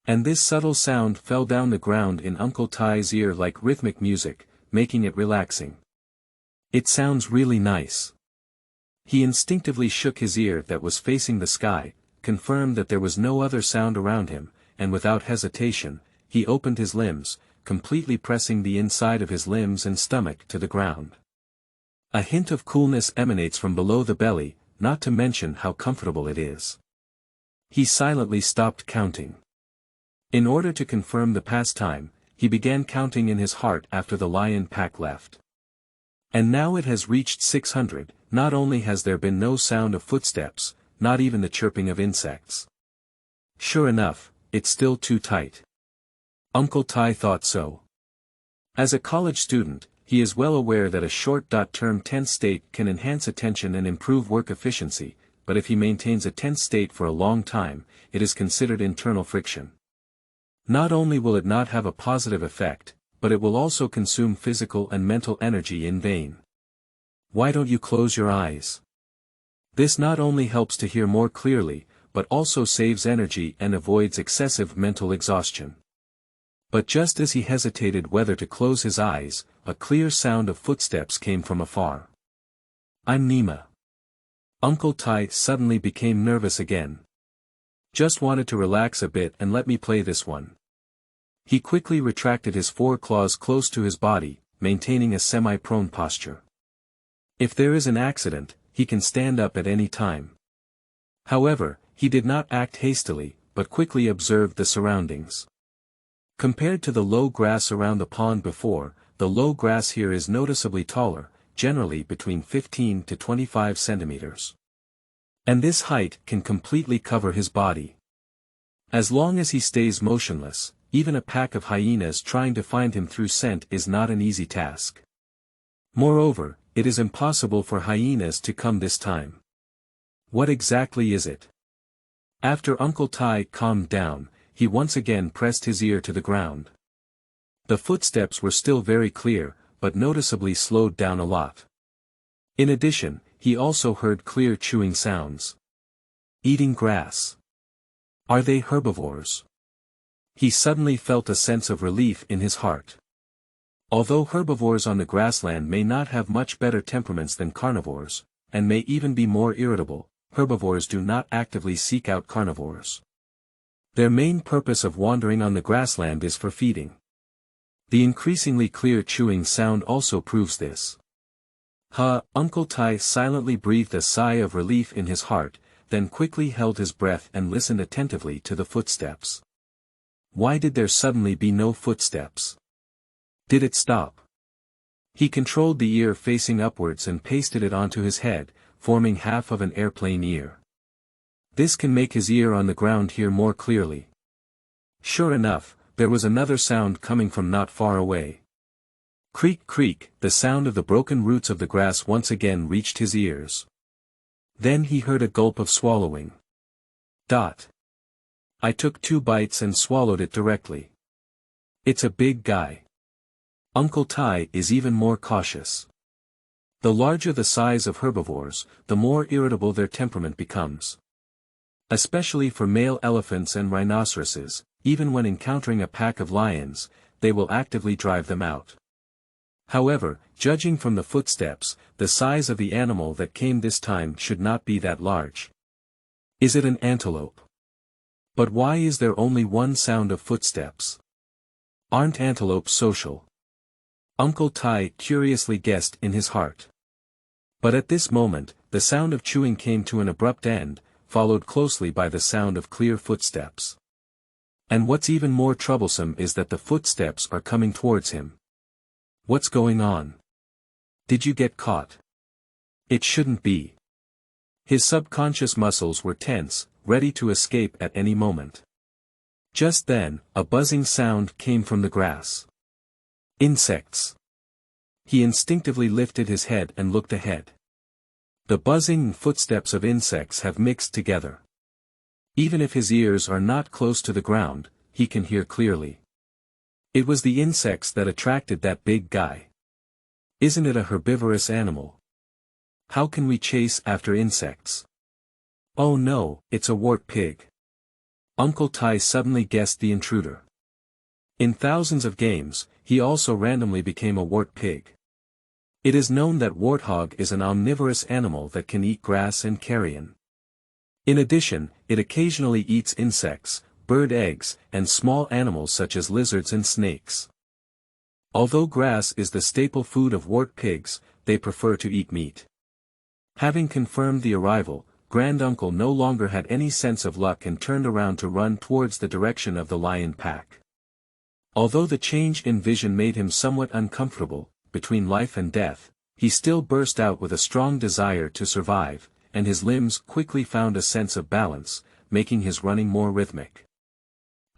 A: And this subtle sound fell down the ground in Uncle Tai's ear like rhythmic music, making it relaxing. It sounds really nice. He instinctively shook his ear that was facing the sky, confirmed that there was no other sound around him, and without hesitation, he opened his limbs, completely pressing the inside of his limbs and stomach to the ground. A hint of coolness emanates from below the belly, not to mention how comfortable it is. He silently stopped counting. In order to confirm the pastime, he began counting in his heart after the lion pack left. And now it has reached 600, not only has there been no sound of footsteps, not even the chirping of insects. Sure enough, it's still too tight. Uncle Tai thought so. As a college student, he is well aware that a short-term tense state can enhance attention and improve work efficiency, but if he maintains a tense state for a long time, it is considered internal friction. Not only will it not have a positive effect, but it will also consume physical and mental energy in vain. Why don't you close your eyes? This not only helps to hear more clearly, but also saves energy and avoids excessive mental exhaustion. But just as he hesitated whether to close his eyes, a clear sound of footsteps came from afar. I'm Nima. Uncle Tai suddenly became nervous again. Just wanted to relax a bit and let me play this one. He quickly retracted his 4 claws close to his body, maintaining a semi-prone posture. If there is an accident, he can stand up at any time. However, he did not act hastily, but quickly observed the surroundings. Compared to the low grass around the pond before, the low grass here is noticeably taller, generally between 15 to 25 centimeters. And this height can completely cover his body. As long as he stays motionless, even a pack of hyenas trying to find him through scent is not an easy task. Moreover, it is impossible for hyenas to come this time. What exactly is it? After Uncle Tai calmed down, he once again pressed his ear to the ground. The footsteps were still very clear, but noticeably slowed down a lot. In addition, he also heard clear chewing sounds. Eating grass. Are they herbivores? He suddenly felt a sense of relief in his heart. Although herbivores on the grassland may not have much better temperaments than carnivores, and may even be more irritable, herbivores do not actively seek out carnivores. Their main purpose of wandering on the grassland is for feeding. The increasingly clear chewing sound also proves this. Uncle Tai silently breathed a sigh of relief in his heart, then quickly held his breath and listened attentively to the footsteps. Why did there suddenly be no footsteps? Did it stop? He controlled the ear facing upwards and pasted it onto his head, forming half of an airplane ear. This can make his ear on the ground hear more clearly. Sure enough, there was another sound coming from not far away. Creak creak, the sound of the broken roots of the grass once again reached his ears. Then he heard a gulp of swallowing. I took 2 bites and swallowed it directly. It's a big guy. Uncle Tai is even more cautious. The larger the size of herbivores, the more irritable their temperament becomes. Especially for male elephants and rhinoceroses, even when encountering a pack of lions, they will actively drive them out. However, judging from the footsteps, the size of the animal that came this time should not be that large. Is it an antelope? But why is there only one sound of footsteps? Aren't antelopes social? Uncle Tai curiously guessed in his heart. But at this moment, the sound of chewing came to an abrupt end, followed closely by the sound of clear footsteps. And what's even more troublesome is that the footsteps are coming towards him. What's going on? Did you get caught? It shouldn't be. His subconscious muscles were tense, ready to escape at any moment. Just then, a buzzing sound came from the grass. Insects. He instinctively lifted his head and looked ahead. The buzzing and footsteps of insects have mixed together. Even if his ears are not close to the ground, he can hear clearly. It was the insects that attracted that big guy. Isn't it a herbivorous animal? How can we chase after insects? Oh no, it's a wart pig. Uncle Tai suddenly guessed the intruder. In thousands of games, he also randomly became a wart pig. It is known that warthog is an omnivorous animal that can eat grass and carrion. In addition, it occasionally eats insects, bird eggs, and small animals such as lizards and snakes. Although grass is the staple food of wart pigs, they prefer to eat meat. Having confirmed the arrival, Granduncle no longer had any sense of luck and turned around to run towards the direction of the lion pack. Although the change in vision made him somewhat uncomfortable, between life and death, he still burst out with a strong desire to survive, and his limbs quickly found a sense of balance, making his running more rhythmic.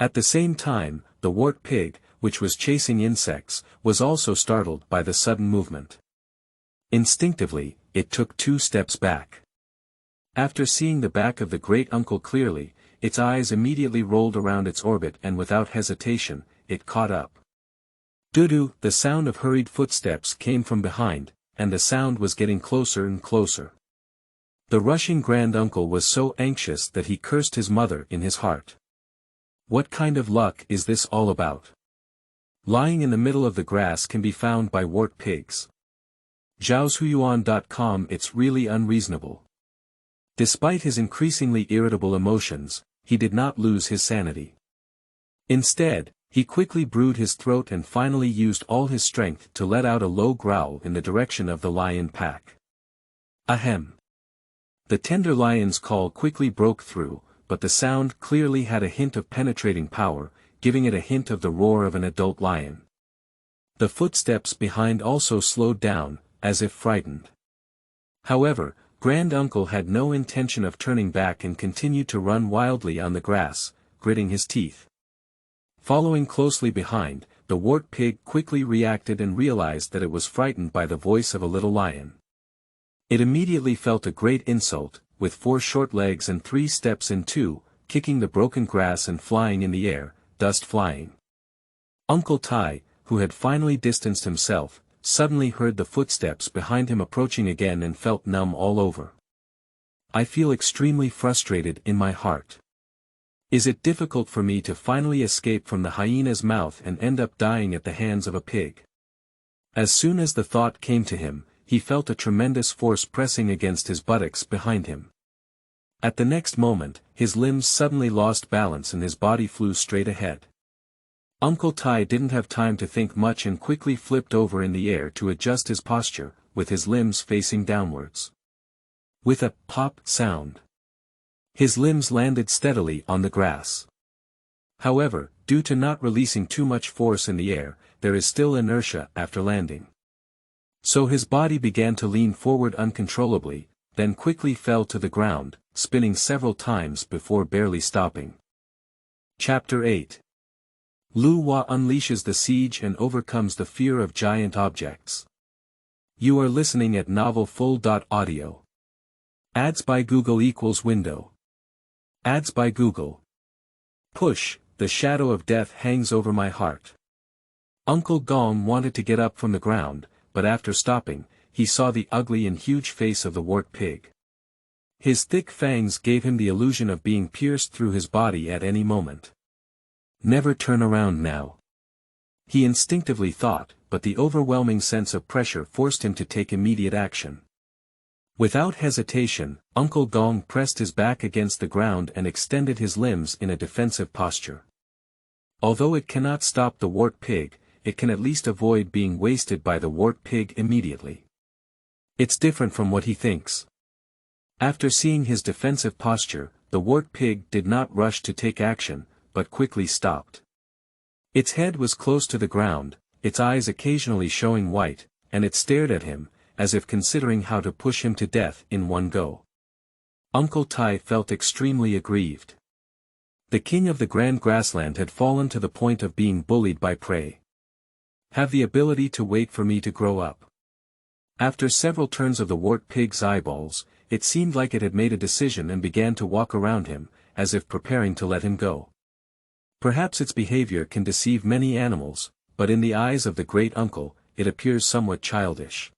A: At the same time, the wart pig, which was chasing insects, was also startled by the sudden movement. Instinctively, it took 2 steps back. After seeing the back of the great uncle clearly, its eyes immediately rolled around its orbit and without hesitation, it caught up. Doo-doo, the sound of hurried footsteps came from behind, and the sound was getting closer and closer. The rushing granduncle was so anxious that he cursed his mother in his heart. What kind of luck is this all about? Lying in the middle of the grass can be found by wart pigs. Zhaoshuyuan.com. It's really unreasonable. Despite his increasingly irritable emotions, he did not lose his sanity. Instead, he quickly brewed his throat and finally used all his strength to let out a low growl in the direction of the lion pack. Ahem. The tender lion's call quickly broke through, but the sound clearly had a hint of penetrating power, giving it a hint of the roar of an adult lion. The footsteps behind also slowed down, as if frightened. However, Granduncle had no intention of turning back and continued to run wildly on the grass, gritting his teeth. Following closely behind, the wart pig quickly reacted and realized that it was frightened by the voice of a little lion. It immediately felt a great insult, with 4 short legs and 3 steps in 2, kicking the broken grass and flying in the air, dust flying. Uncle Tai, who had finally distanced himself, suddenly heard the footsteps behind him approaching again and felt numb all over. I feel extremely frustrated in my heart. Is it difficult for me to finally escape from the hyena's mouth and end up dying at the hands of a pig? As soon as the thought came to him, he felt a tremendous force pressing against his buttocks behind him. At the next moment, his limbs suddenly lost balance and his body flew straight ahead. Uncle Tai didn't have time to think much and quickly flipped over in the air to adjust his posture, with his limbs facing downwards. With a pop sound, His limbs landed steadily on the grass. However, due to not releasing too much force in the air, there is still inertia after landing. So his body began to lean forward uncontrollably, then quickly fell to the ground, spinning several times before barely stopping. Chapter 8. Lu-Wa unleashes the siege and overcomes the fear of giant objects. You are listening at Novel Full.Audio. Ads by Google equals window. Ads by Google. Push, the shadow of death hangs over my heart. Uncle Gong wanted to get up from the ground, but after stopping, he saw the ugly and huge face of the Wart pig. His thick fangs gave him the illusion of being pierced through his body at any moment. Never turn around now. He instinctively thought, but the overwhelming sense of pressure forced him to take immediate action. Without hesitation, Uncle Gong pressed his back against the ground and extended his limbs in a defensive posture. Although it cannot stop the Wart pig, it can at least avoid being wasted by the Wart pig immediately. It's different from what he thinks. After seeing his defensive posture, the Wart pig did not rush to take action, but quickly stopped. Its head was close to the ground, its eyes occasionally showing white, and it stared at him, as if considering how to push him to death in one go. Uncle Tai felt extremely aggrieved. The king of the Grand Grassland had fallen to the point of being bullied by prey. Have the ability to wait for me to grow up. After several turns of the Wart pig's eyeballs, it seemed like it had made a decision and began to walk around him, as if preparing to let him go. Perhaps its behavior can deceive many animals, but in the eyes of the great uncle, it appears somewhat childish.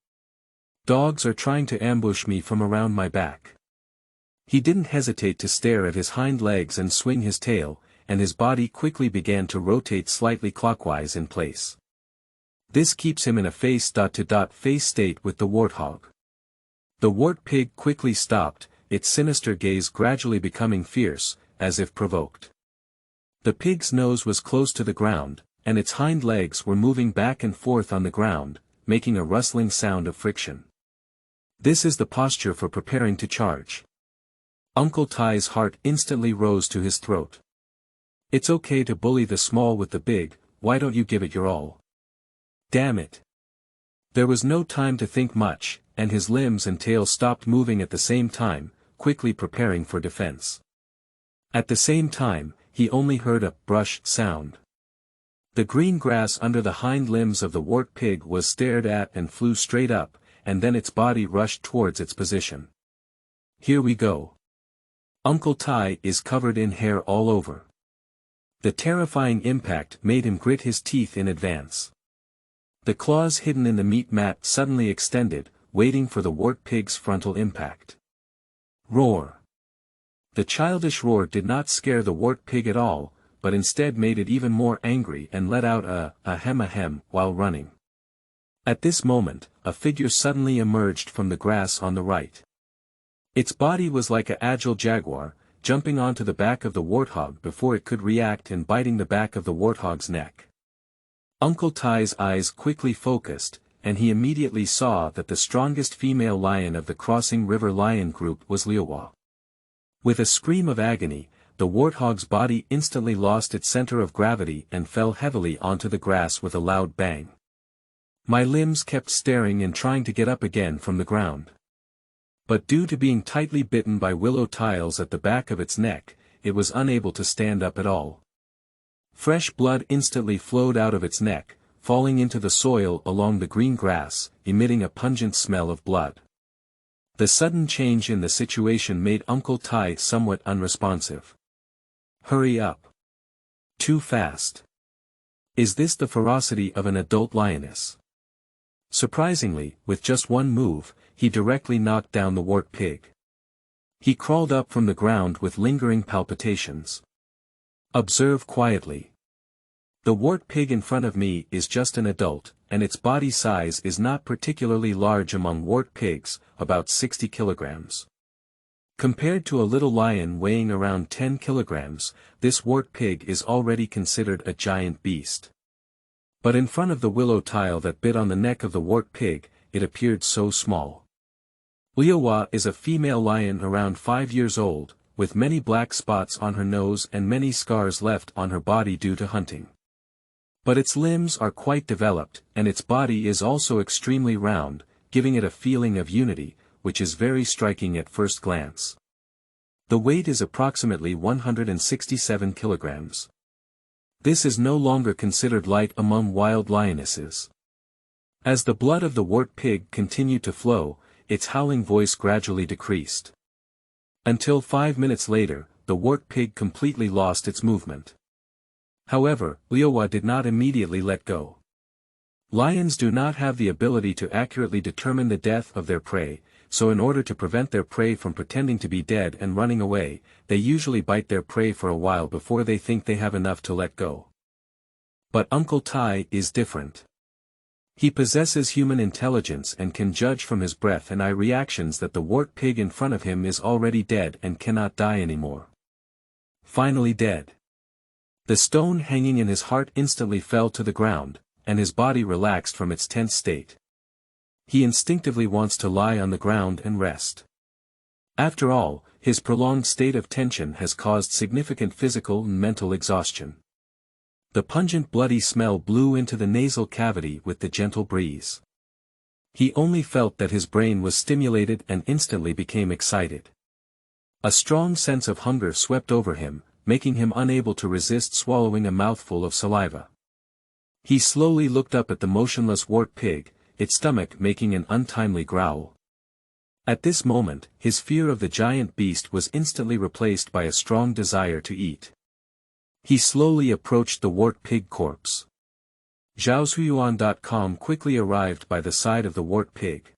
A: Dogs are trying to ambush me from around my back. He didn't hesitate to stare at his hind legs and swing his tail, and his body quickly began to rotate slightly clockwise in place. This keeps him in a face-to-face state with the warthog. The Wart pig quickly stopped, its sinister gaze gradually becoming fierce, as if provoked. The pig's nose was close to the ground, and its hind legs were moving back and forth on the ground, making a rustling sound of friction. This is the posture for preparing to charge. Uncle Tai's heart instantly rose to his throat. It's okay to bully the small with the big, why don't you give it your all? Damn it. There was no time to think much, and his limbs and tail stopped moving at the same time, quickly preparing for defense. At the same time, he only heard a brush sound. The green grass under the hind limbs of the Wart pig was stared at and flew straight up, and then its body rushed towards its position. Here we go. Uncle Tai is covered in hair all over. The terrifying impact made him grit his teeth in advance. The claws hidden in the meat mat suddenly extended, waiting for the Wart pig's frontal impact. Roar. The childish roar did not scare the Wart pig at all, but instead made it even more angry and let out a ahem while running. At this moment, a figure suddenly emerged from the grass on the right. Its body was like an agile jaguar, jumping onto the back of the warthog before it could react and biting the back of the warthog's neck. Uncle Tai's eyes quickly focused, and he immediately saw that the strongest female lion of the Crossing River lion group was Liuwa. With a scream of agony, the warthog's body instantly lost its center of gravity and fell heavily onto the grass with a loud bang. My limbs kept staring and trying to get up again from the ground. But due to being tightly bitten by willow tiles at the back of its neck, it was unable to stand up at all. Fresh blood instantly flowed out of its neck, falling into the soil along the green grass, emitting a pungent smell of blood. The sudden change in the situation made Uncle Tai somewhat unresponsive. Hurry up. Too fast. Is this the ferocity of an adult lioness? Surprisingly, with just one move, he directly knocked down the Wart pig. He crawled up from the ground with lingering palpitations. Observe quietly. The Wart pig in front of me is just an adult, and its body size is not particularly large among Wart pigs, about 60 kilograms. Compared to a little lion weighing around 10 kilograms, this Wart pig is already considered a giant beast. But in front of the willow tile that bit on the neck of the Wart pig, it appeared so small. Liuwa is a female lion around 5 years old, with many black spots on her nose and many scars left on her body due to hunting. But its limbs are quite developed, and its body is also extremely round, giving it a feeling of unity, which is very striking at first glance. The weight is approximately 167 kilograms. This is no longer considered light among wild lionesses. As the blood of the Wart pig continued to flow, its howling voice gradually decreased. Until 5 minutes later, the Wart pig completely lost its movement. However, Liowa did not immediately let go. Lions do not have the ability to accurately determine the death of their prey, so in order to prevent their prey from pretending to be dead and running away, they usually bite their prey for a while before they think they have enough to let go. But Uncle Tai is different. He possesses human intelligence and can judge from his breath and eye reactions that the Wart pig in front of him is already dead and cannot die anymore. Finally dead. The stone hanging in his heart instantly fell to the ground, and his body relaxed from its tense state. He instinctively wants to lie on the ground and rest. After all, his prolonged state of tension has caused significant physical and mental exhaustion. The pungent bloody smell blew into the nasal cavity with the gentle breeze. He only felt that his brain was stimulated and instantly became excited. A strong sense of hunger swept over him, making him unable to resist swallowing a mouthful of saliva. He slowly looked up at the motionless Wart pig, its stomach making an untimely growl. At this moment, his fear of the giant beast was instantly replaced by a strong desire to eat. He slowly approached the Wart pig corpse. Zhaozuiyuan.com quickly arrived by the side of the Wart pig.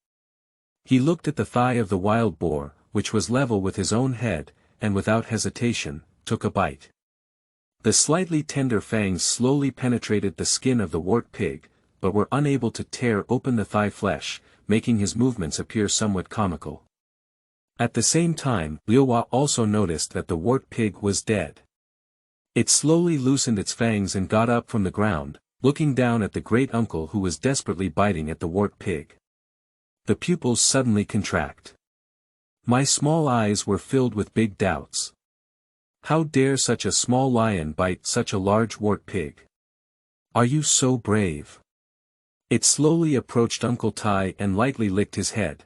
A: He looked at the thigh of the wild boar, which was level with his own head, and without hesitation, took a bite. The slightly tender fangs slowly penetrated the skin of the Wart pig, but were unable to tear open the thigh flesh, making his movements appear somewhat comical. At the same time, Liowa also noticed that the Wart pig was dead. It slowly loosened its fangs and got up from the ground, looking down at the great uncle who was desperately biting at the Wart pig. The pupils suddenly contract. My small eyes were filled with big doubts. How dare such a small lion bite such a large Wart pig? Are you so brave? It slowly approached Uncle Tai and lightly licked his head.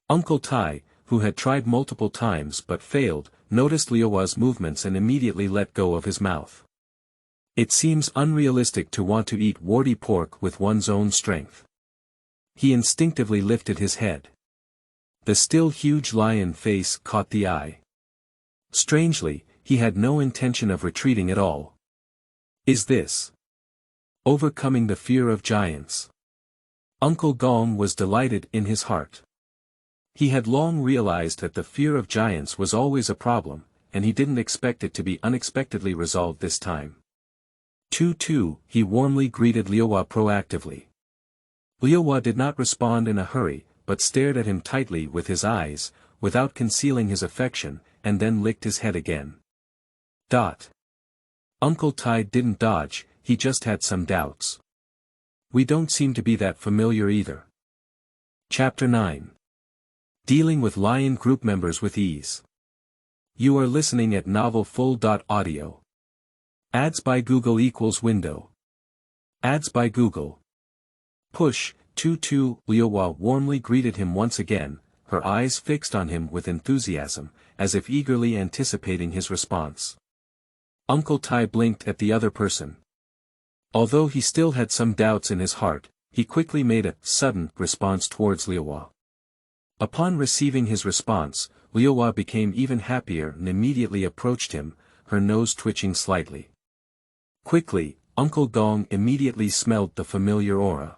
A: Uncle Tai, who had tried multiple times but failed, noticed Liowa's movements and immediately let go of his mouth. It seems unrealistic to want to eat warty pork with one's own strength. He instinctively lifted his head. The still huge lion face caught the eye. Strangely, he had no intention of retreating at all. Is this overcoming the fear of giants? Uncle Gong was delighted in his heart. He had long realized that the fear of giants was always a problem, and he didn't expect it to be unexpectedly resolved this time. Too, he warmly greeted Liowa proactively. Liowa did not respond in a hurry, but stared at him tightly with his eyes, without concealing his affection, and then licked his head again. Uncle Tai didn't dodge, he just had some doubts. We don't seem to be that familiar either. Chapter 9. Dealing with lion group members with ease. You are listening at novelfull.audio. Ads by Google equals window. Ads by Google. Push, Liowa warmly greeted him once again, her eyes fixed on him with enthusiasm, as if eagerly anticipating his response. Uncle Tai blinked at the other person. Although he still had some doubts in his heart, he quickly made a sudden response towards Liowa. Upon receiving his response, Liowa became even happier and immediately approached him, her nose twitching slightly. Quickly, Uncle Gong immediately smelled the familiar aura.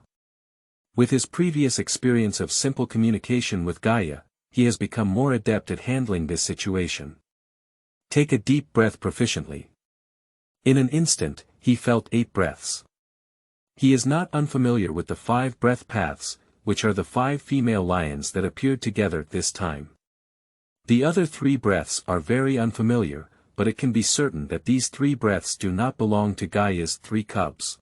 A: With his previous experience of simple communication with Gaia, he has become more adept at handling this situation. Take a deep breath proficiently. In an instant, he felt 8 breaths. He is not unfamiliar with the 5 breath paths, which are the 5 female lions that appeared together this time. The other 3 breaths are very unfamiliar, but it can be certain that these 3 breaths do not belong to Gaia's 3 cubs.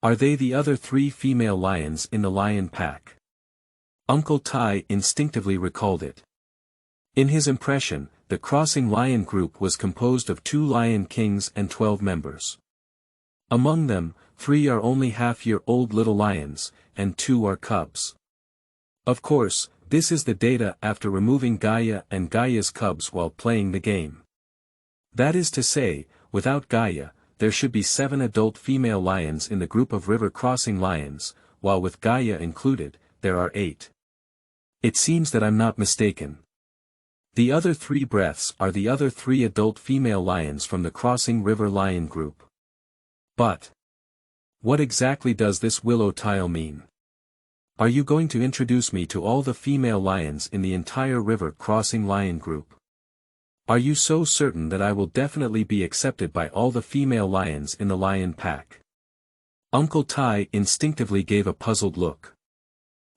A: Are they the other 3 female lions in the lion pack? Uncle Tai instinctively recalled it. In his impression, the crossing lion group was composed of 2 lion kings and 12 members. Among them, 3 are only half-year-old little lions, and 2 are cubs. Of course, this is the data after removing Gaia and Gaia's cubs while playing the game. That is to say, without Gaia, there should be 7 adult female lions in the group of river-crossing lions, while with Gaia included, there are 8. It seems that I'm not mistaken. The other 3 breaths are the other 3 adult female lions from the crossing river lion group. But what exactly does this willow tile mean? Are you going to introduce me to all the female lions in the entire river crossing lion group? Are you so certain that I will definitely be accepted by all the female lions in the lion pack? Uncle Tai instinctively gave a puzzled look.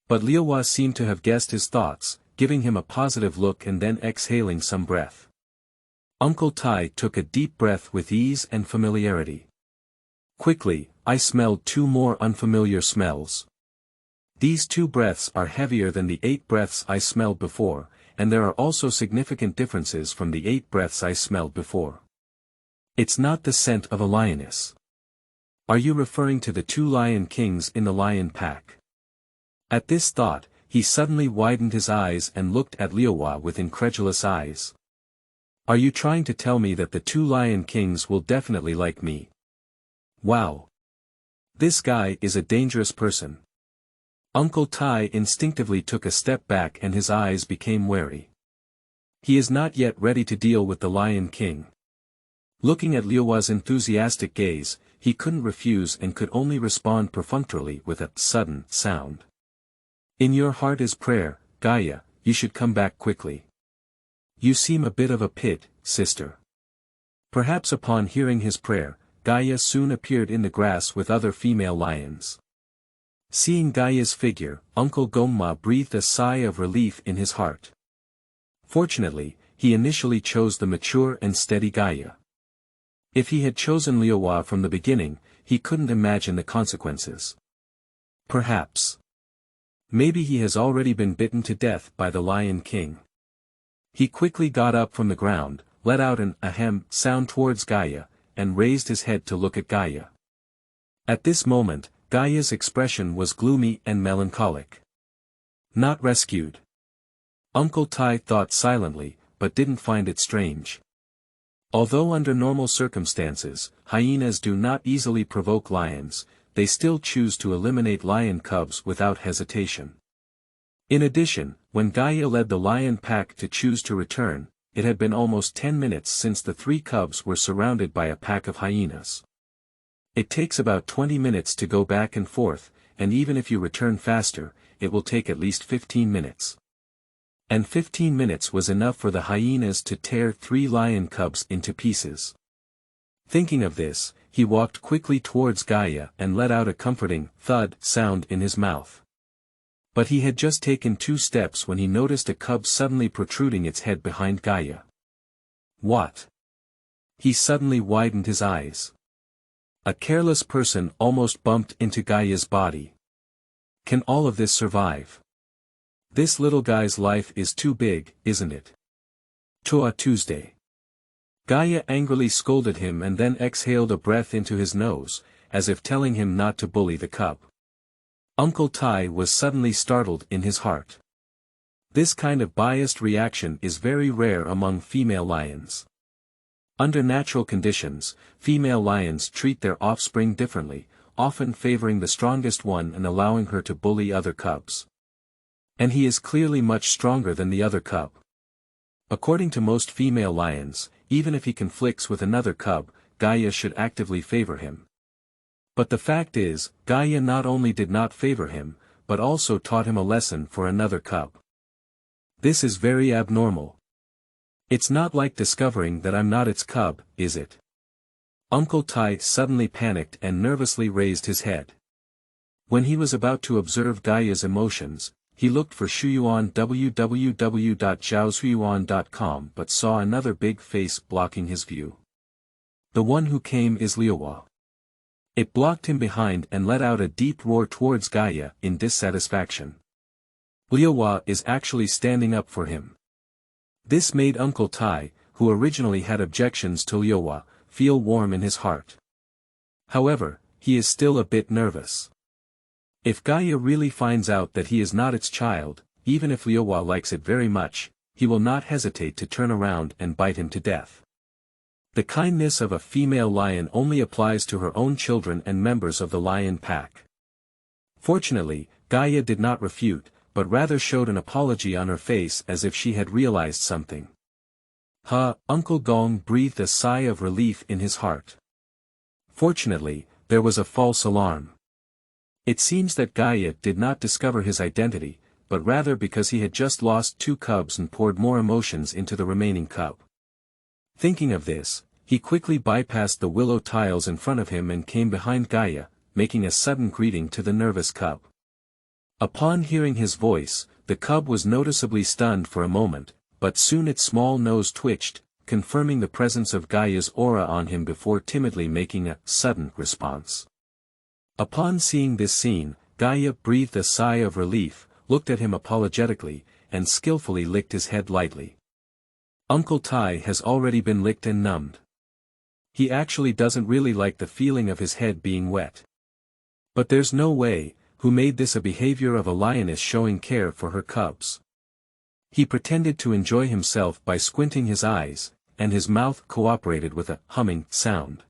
A: But Liuhua seemed to have guessed his thoughts, giving him a positive look and then exhaling some breath. Uncle Tai took a deep breath with ease and familiarity. Quickly, I smelled 2 more unfamiliar smells. These 2 breaths are heavier than the 8 breaths I smelled before, and there are also significant differences from the 8 breaths I smelled before. It's not the scent of a lioness. Are you referring to the 2 lion kings in the lion pack? At this thought, he suddenly widened his eyes and looked at Liuhua with incredulous eyes. Are you trying to tell me that the 2 lion kings will definitely like me? Wow! This guy is a dangerous person. Uncle Tai instinctively took a step back and his eyes became wary. He is not yet ready to deal with the Lion King. Looking at Liuhua's enthusiastic gaze, he couldn't refuse and could only respond perfunctorily with a sudden sound. In your heart is prayer, Gaia, you should come back quickly. You seem a bit of a pit, sister. Perhaps upon hearing his prayer, Gaia soon appeared in the grass with other female lions. Seeing Gaia's figure, Uncle Gongma breathed a sigh of relief in his heart. Fortunately, he initially chose the mature and steady Gaia. If he had chosen Liuhua from the beginning, he couldn't imagine the consequences. Perhaps. Maybe he has already been bitten to death by the Lion King. He quickly got up from the ground, let out an ahem sound towards Gaia, and raised his head to look at Gaia. At this moment, Gaia's expression was gloomy and melancholic. Not rescued. Uncle Tai thought silently, but didn't find it strange. Although under normal circumstances, hyenas do not easily provoke lions, they still choose to eliminate lion cubs without hesitation. In addition, when Gaia led the lion pack to choose to return, it had been almost 10 minutes since the 3 cubs were surrounded by a pack of hyenas. It takes about 20 minutes to go back and forth, and even if you return faster, it will take at least 15 minutes. And 15 minutes was enough for the hyenas to tear 3 lion cubs into pieces. Thinking of this, he walked quickly towards Gaia and let out a comforting thud sound in his mouth. But he had just taken 2 steps when he noticed a cub suddenly protruding its head behind Gaia. What? He suddenly widened his eyes. A careless person almost bumped into Gaia's body. Can all of this survive? This little guy's life is too big, isn't it? Toa Tuesday. Gaia angrily scolded him and then exhaled a breath into his nose, as if telling him not to bully the cub. Uncle Tai was suddenly startled in his heart. This kind of biased reaction is very rare among female lions. Under natural conditions, female lions treat their offspring differently, often favoring the strongest one and allowing her to bully other cubs. And he is clearly much stronger than the other cub. According to most female lions, even if he conflicts with another cub, Gaia should actively favor him. But the fact is, Gaia not only did not favor him, but also taught him a lesson for another cub. This is very abnormal. It's not like discovering that I'm not its cub, is it? Uncle Tai suddenly panicked and nervously raised his head. When he was about to observe Gaia's emotions, he looked for Shuyuan www.zhaoshuyuan.com but saw another big face blocking his view. The one who came is Liuhua. It blocked him behind and let out a deep roar towards Gaia in dissatisfaction. Liuhua is actually standing up for him. This made Uncle Tai, who originally had objections to Liowa, feel warm in his heart. However, he is still a bit nervous. If Gaia really finds out that he is not its child, even if Liowa likes it very much, he will not hesitate to turn around and bite him to death. The kindness of a female lion only applies to her own children and members of the lion pack. Fortunately, Gaia did not refute, but rather showed an apology on her face as if she had realized something. Uncle Gong breathed a sigh of relief in his heart. Fortunately, there was a false alarm. It seems that Gaia did not discover his identity, but rather because he had just lost 2 cubs and poured more emotions into the remaining cub. Thinking of this, he quickly bypassed the willow tiles in front of him and came behind Gaia, making a sudden greeting to the nervous cub. Upon hearing his voice, the cub was noticeably stunned for a moment, but soon its small nose twitched, confirming the presence of Gaia's aura on him before timidly making a sudden response. Upon seeing this scene, Gaia breathed a sigh of relief, looked at him apologetically, and skillfully licked his head lightly. Uncle Tai has already been licked and numbed. He actually doesn't really like the feeling of his head being wet. But there's no way, who made this a behavior of a lioness showing care for her cubs. He pretended to enjoy himself by squinting his eyes, and his mouth cooperated with a humming sound.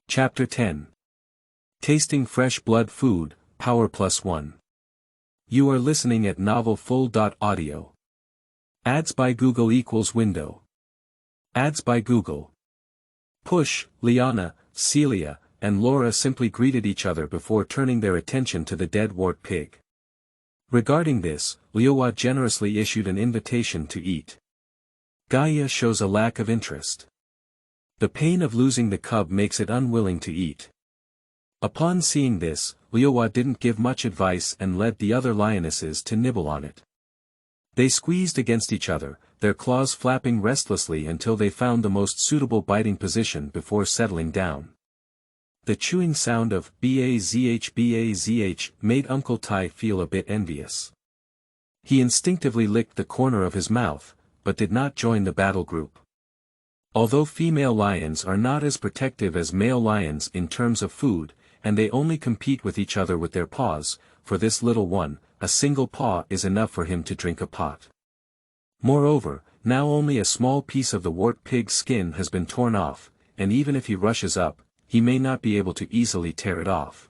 A: Chapter 10. Tasting Fresh Blood Food, Power+One. You are listening at novelfull.audio. Ads by Google equals window. Ads by Google. Push, Liana, Celia, and Laura simply greeted each other before turning their attention to the dead Wart pig. Regarding this, Liowa generously issued an invitation to eat. Gaia shows a lack of interest. The pain of losing the cub makes it unwilling to eat. Upon seeing this, Liowa didn't give much advice and led the other lionesses to nibble on it. They squeezed against each other, their claws flapping restlessly until they found the most suitable biting position before settling down. The chewing sound of bazh made Uncle Tai feel a bit envious. He instinctively licked the corner of his mouth, but did not join the battle group. Although female lions are not as protective as male lions in terms of food, and they only compete with each other with their paws, for this little one, a single paw is enough for him to drink a pot. Moreover, now only a small piece of the Wart pig's skin has been torn off, and even if he rushes up, he may not be able to easily tear it off.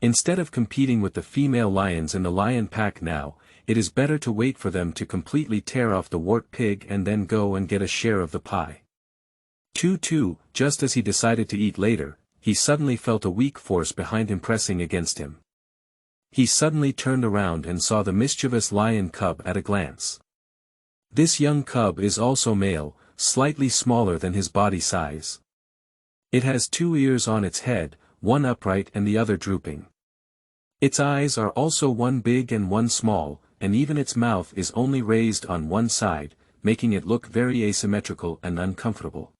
A: Instead of competing with the female lions in the lion pack now, it is better to wait for them to completely tear off the Wart pig and then go and get a share of the pie. Just as he decided to eat later, he suddenly felt a weak force behind him pressing against him. He suddenly turned around and saw the mischievous lion cub at a glance. This young cub is also male, slightly smaller than his body size. It has 2 ears on its head, one upright and the other drooping. Its eyes are also one big and one small, and even its mouth is only raised on one side, making it look very asymmetrical and uncomfortable.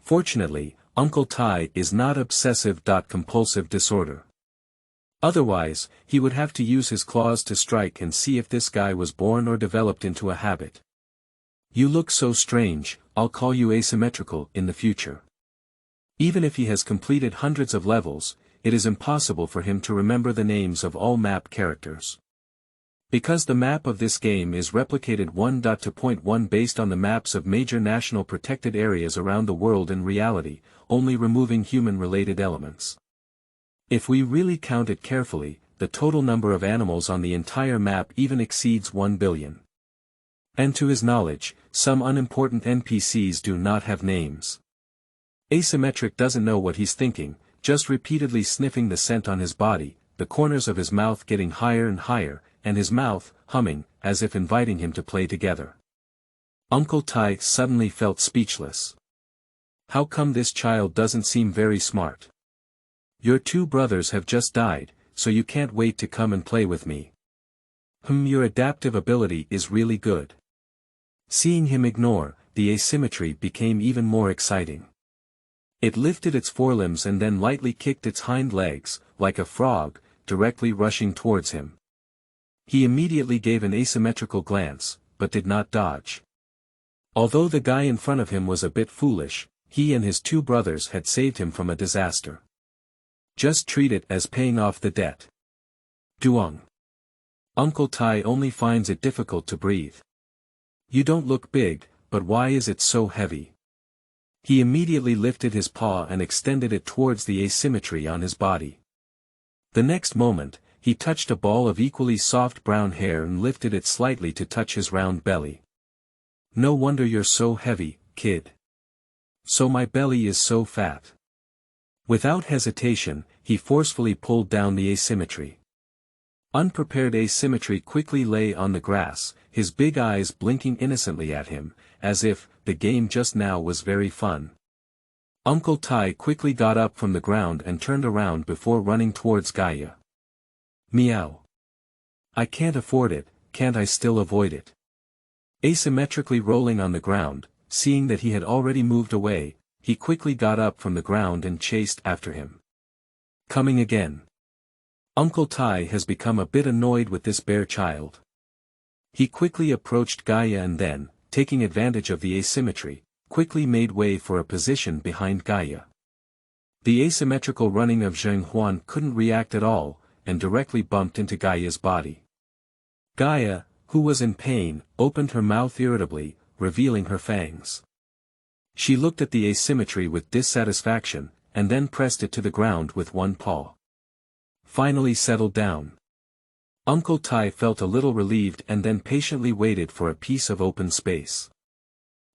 A: Fortunately, Uncle Tai is not obsessive-compulsive disorder. Otherwise, he would have to use his claws to strike and see if this guy was born or developed into a habit. You look so strange, I'll call you asymmetrical in the future. Even if he has completed hundreds of levels, it is impossible for him to remember the names of all map characters. Because the map of this game is replicated 1.to.1 based on the maps of major national protected areas around the world in reality, only removing human-related elements. If we really count it carefully, the total number of animals on the entire map even exceeds 1 billion. And to his knowledge, some unimportant NPCs do not have names. Asymmetric doesn't know what he's thinking, just repeatedly sniffing the scent on his body, the corners of his mouth getting higher and higher, and his mouth, humming, as if inviting him to play together. Uncle Tai suddenly felt speechless. How come this child doesn't seem very smart? Your 2 brothers have just died, so you can't wait to come and play with me. Your adaptive ability is really good. Seeing him ignore, the asymmetry became even more exciting. It lifted its forelimbs and then lightly kicked its hind legs, like a frog, directly rushing towards him. He immediately gave an asymmetrical glance, but did not dodge. Although the guy in front of him was a bit foolish, he and his two brothers had saved him from a disaster. Just treat it as paying off the debt. Duong. Uncle Tai only finds it difficult to breathe. You don't look big, but why is it so heavy? He immediately lifted his paw and extended it towards the asymmetry on his body. The next moment, he touched a ball of equally soft brown hair and lifted it slightly to touch his round belly. No wonder you're so heavy, kid. So my belly is so fat. Without hesitation, he forcefully pulled down the asymmetry. Unprepared asymmetry quickly lay on the grass, his big eyes blinking innocently at him, as if the game just now was very fun. Uncle Tai quickly got up from the ground and turned around before running towards Gaia. Meow. I can't afford it, can't I still avoid it? Asymmetrically rolling on the ground, seeing that he had already moved away, he quickly got up from the ground and chased after him. Coming again. Uncle Tai has become a bit annoyed with this bear child. He quickly approached Gaia and then, taking advantage of the asymmetry, quickly made way for a position behind Gaia. The asymmetrical running of Zheng Huan couldn't react at all, and directly bumped into Gaia's body. Gaia, who was in pain, opened her mouth irritably, revealing her fangs. She looked at the asymmetry with dissatisfaction, and then pressed it to the ground with one paw. Finally settled down. Uncle Tai felt a little relieved and then patiently waited for a piece of open space.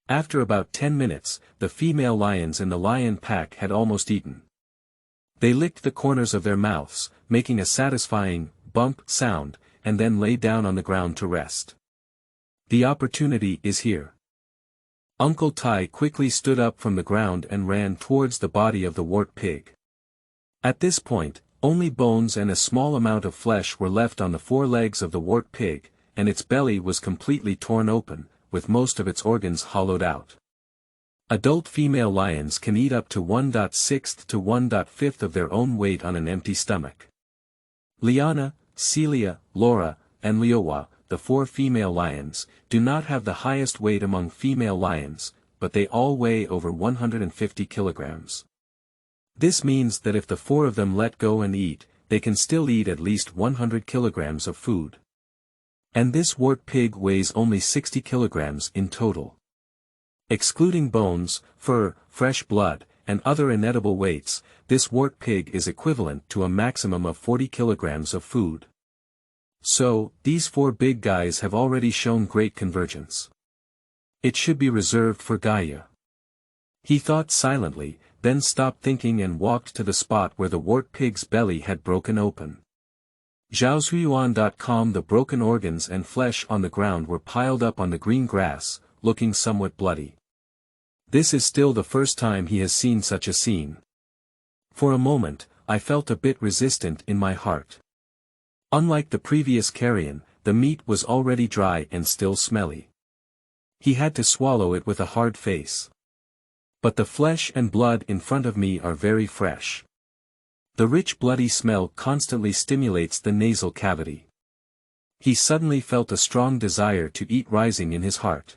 A: After about 10 minutes, the female lions in the lion pack had almost eaten. They licked the corners of their mouths, making a satisfying bump sound, and then lay down on the ground to rest. The opportunity is here. Uncle Tai quickly stood up from the ground and ran towards the body of the wart pig. At this point, only bones and a small amount of flesh were left on the four legs of the wart pig, and its belly was completely torn open, with most of its organs hollowed out. Adult female lions can eat up to 1.6 to 1.5 of their own weight on an empty stomach. Liana, Celia, Laura, and Liowa, the four female lions, do not have the highest weight among female lions, but they all weigh over 150 kilograms. This means that if the four of them let go and eat, they can still eat at least 100 kilograms of food. And this wart pig weighs only 60 kilograms in total. Excluding bones, fur, fresh blood, and other inedible weights, this wart pig is equivalent to a maximum of 40 kilograms of food. So, these four big guys have already shown great convergence. It should be reserved for Gaia. He thought silently, then stopped thinking and walked to the spot where the wart pig's belly had broken open. Zhaozuiyuan.com. The broken organs and flesh on the ground were piled up on the green grass, looking somewhat bloody. This is still the first time he has seen such a scene. For a moment, I felt a bit resistant in my heart. Unlike the previous carrion, the meat was already dry and still smelly. He had to swallow it with a hard face. But the flesh and blood in front of me are very fresh. The rich bloody smell constantly stimulates the nasal cavity. He suddenly felt a strong desire to eat rising in his heart.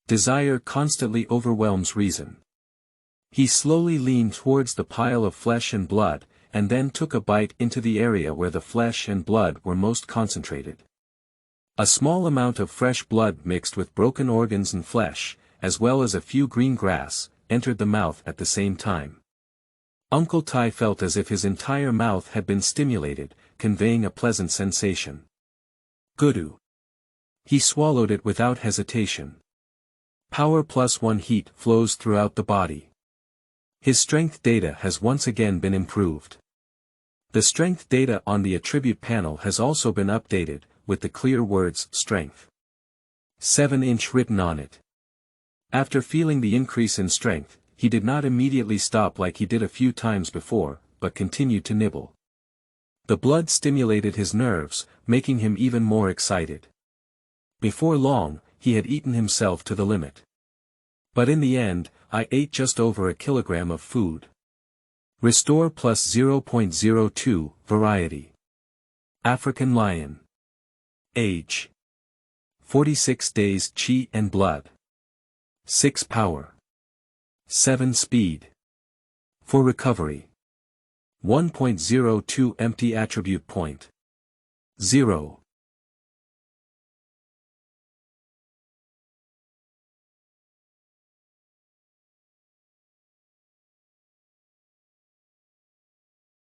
A: Desire constantly overwhelms reason. He slowly leaned towards the pile of flesh and blood, and then took a bite into the area where the flesh and blood were most concentrated. A small amount of fresh blood mixed with broken organs and flesh, as well as a few green grass, entered the mouth at the same time. Uncle Tai felt as if his entire mouth had been stimulated, conveying a pleasant sensation. Gudu. He swallowed it without hesitation. Power+One heat flows throughout the body. His strength data has once again been improved. The strength data on the attribute panel has also been updated, with the clear words strength 7-inch written on it. After feeling the increase in strength, he did not immediately stop like he did a few times before, but continued to nibble. The blood stimulated his nerves, making him even more excited. Before long, he had eaten himself to the limit. But in the end, I ate just over a kilogram of food. Restore plus 0.02, variety. African lion. Age. 46 days. Chi and blood. 6 power. 7 speed. For recovery. 1.02 empty attribute point. 0.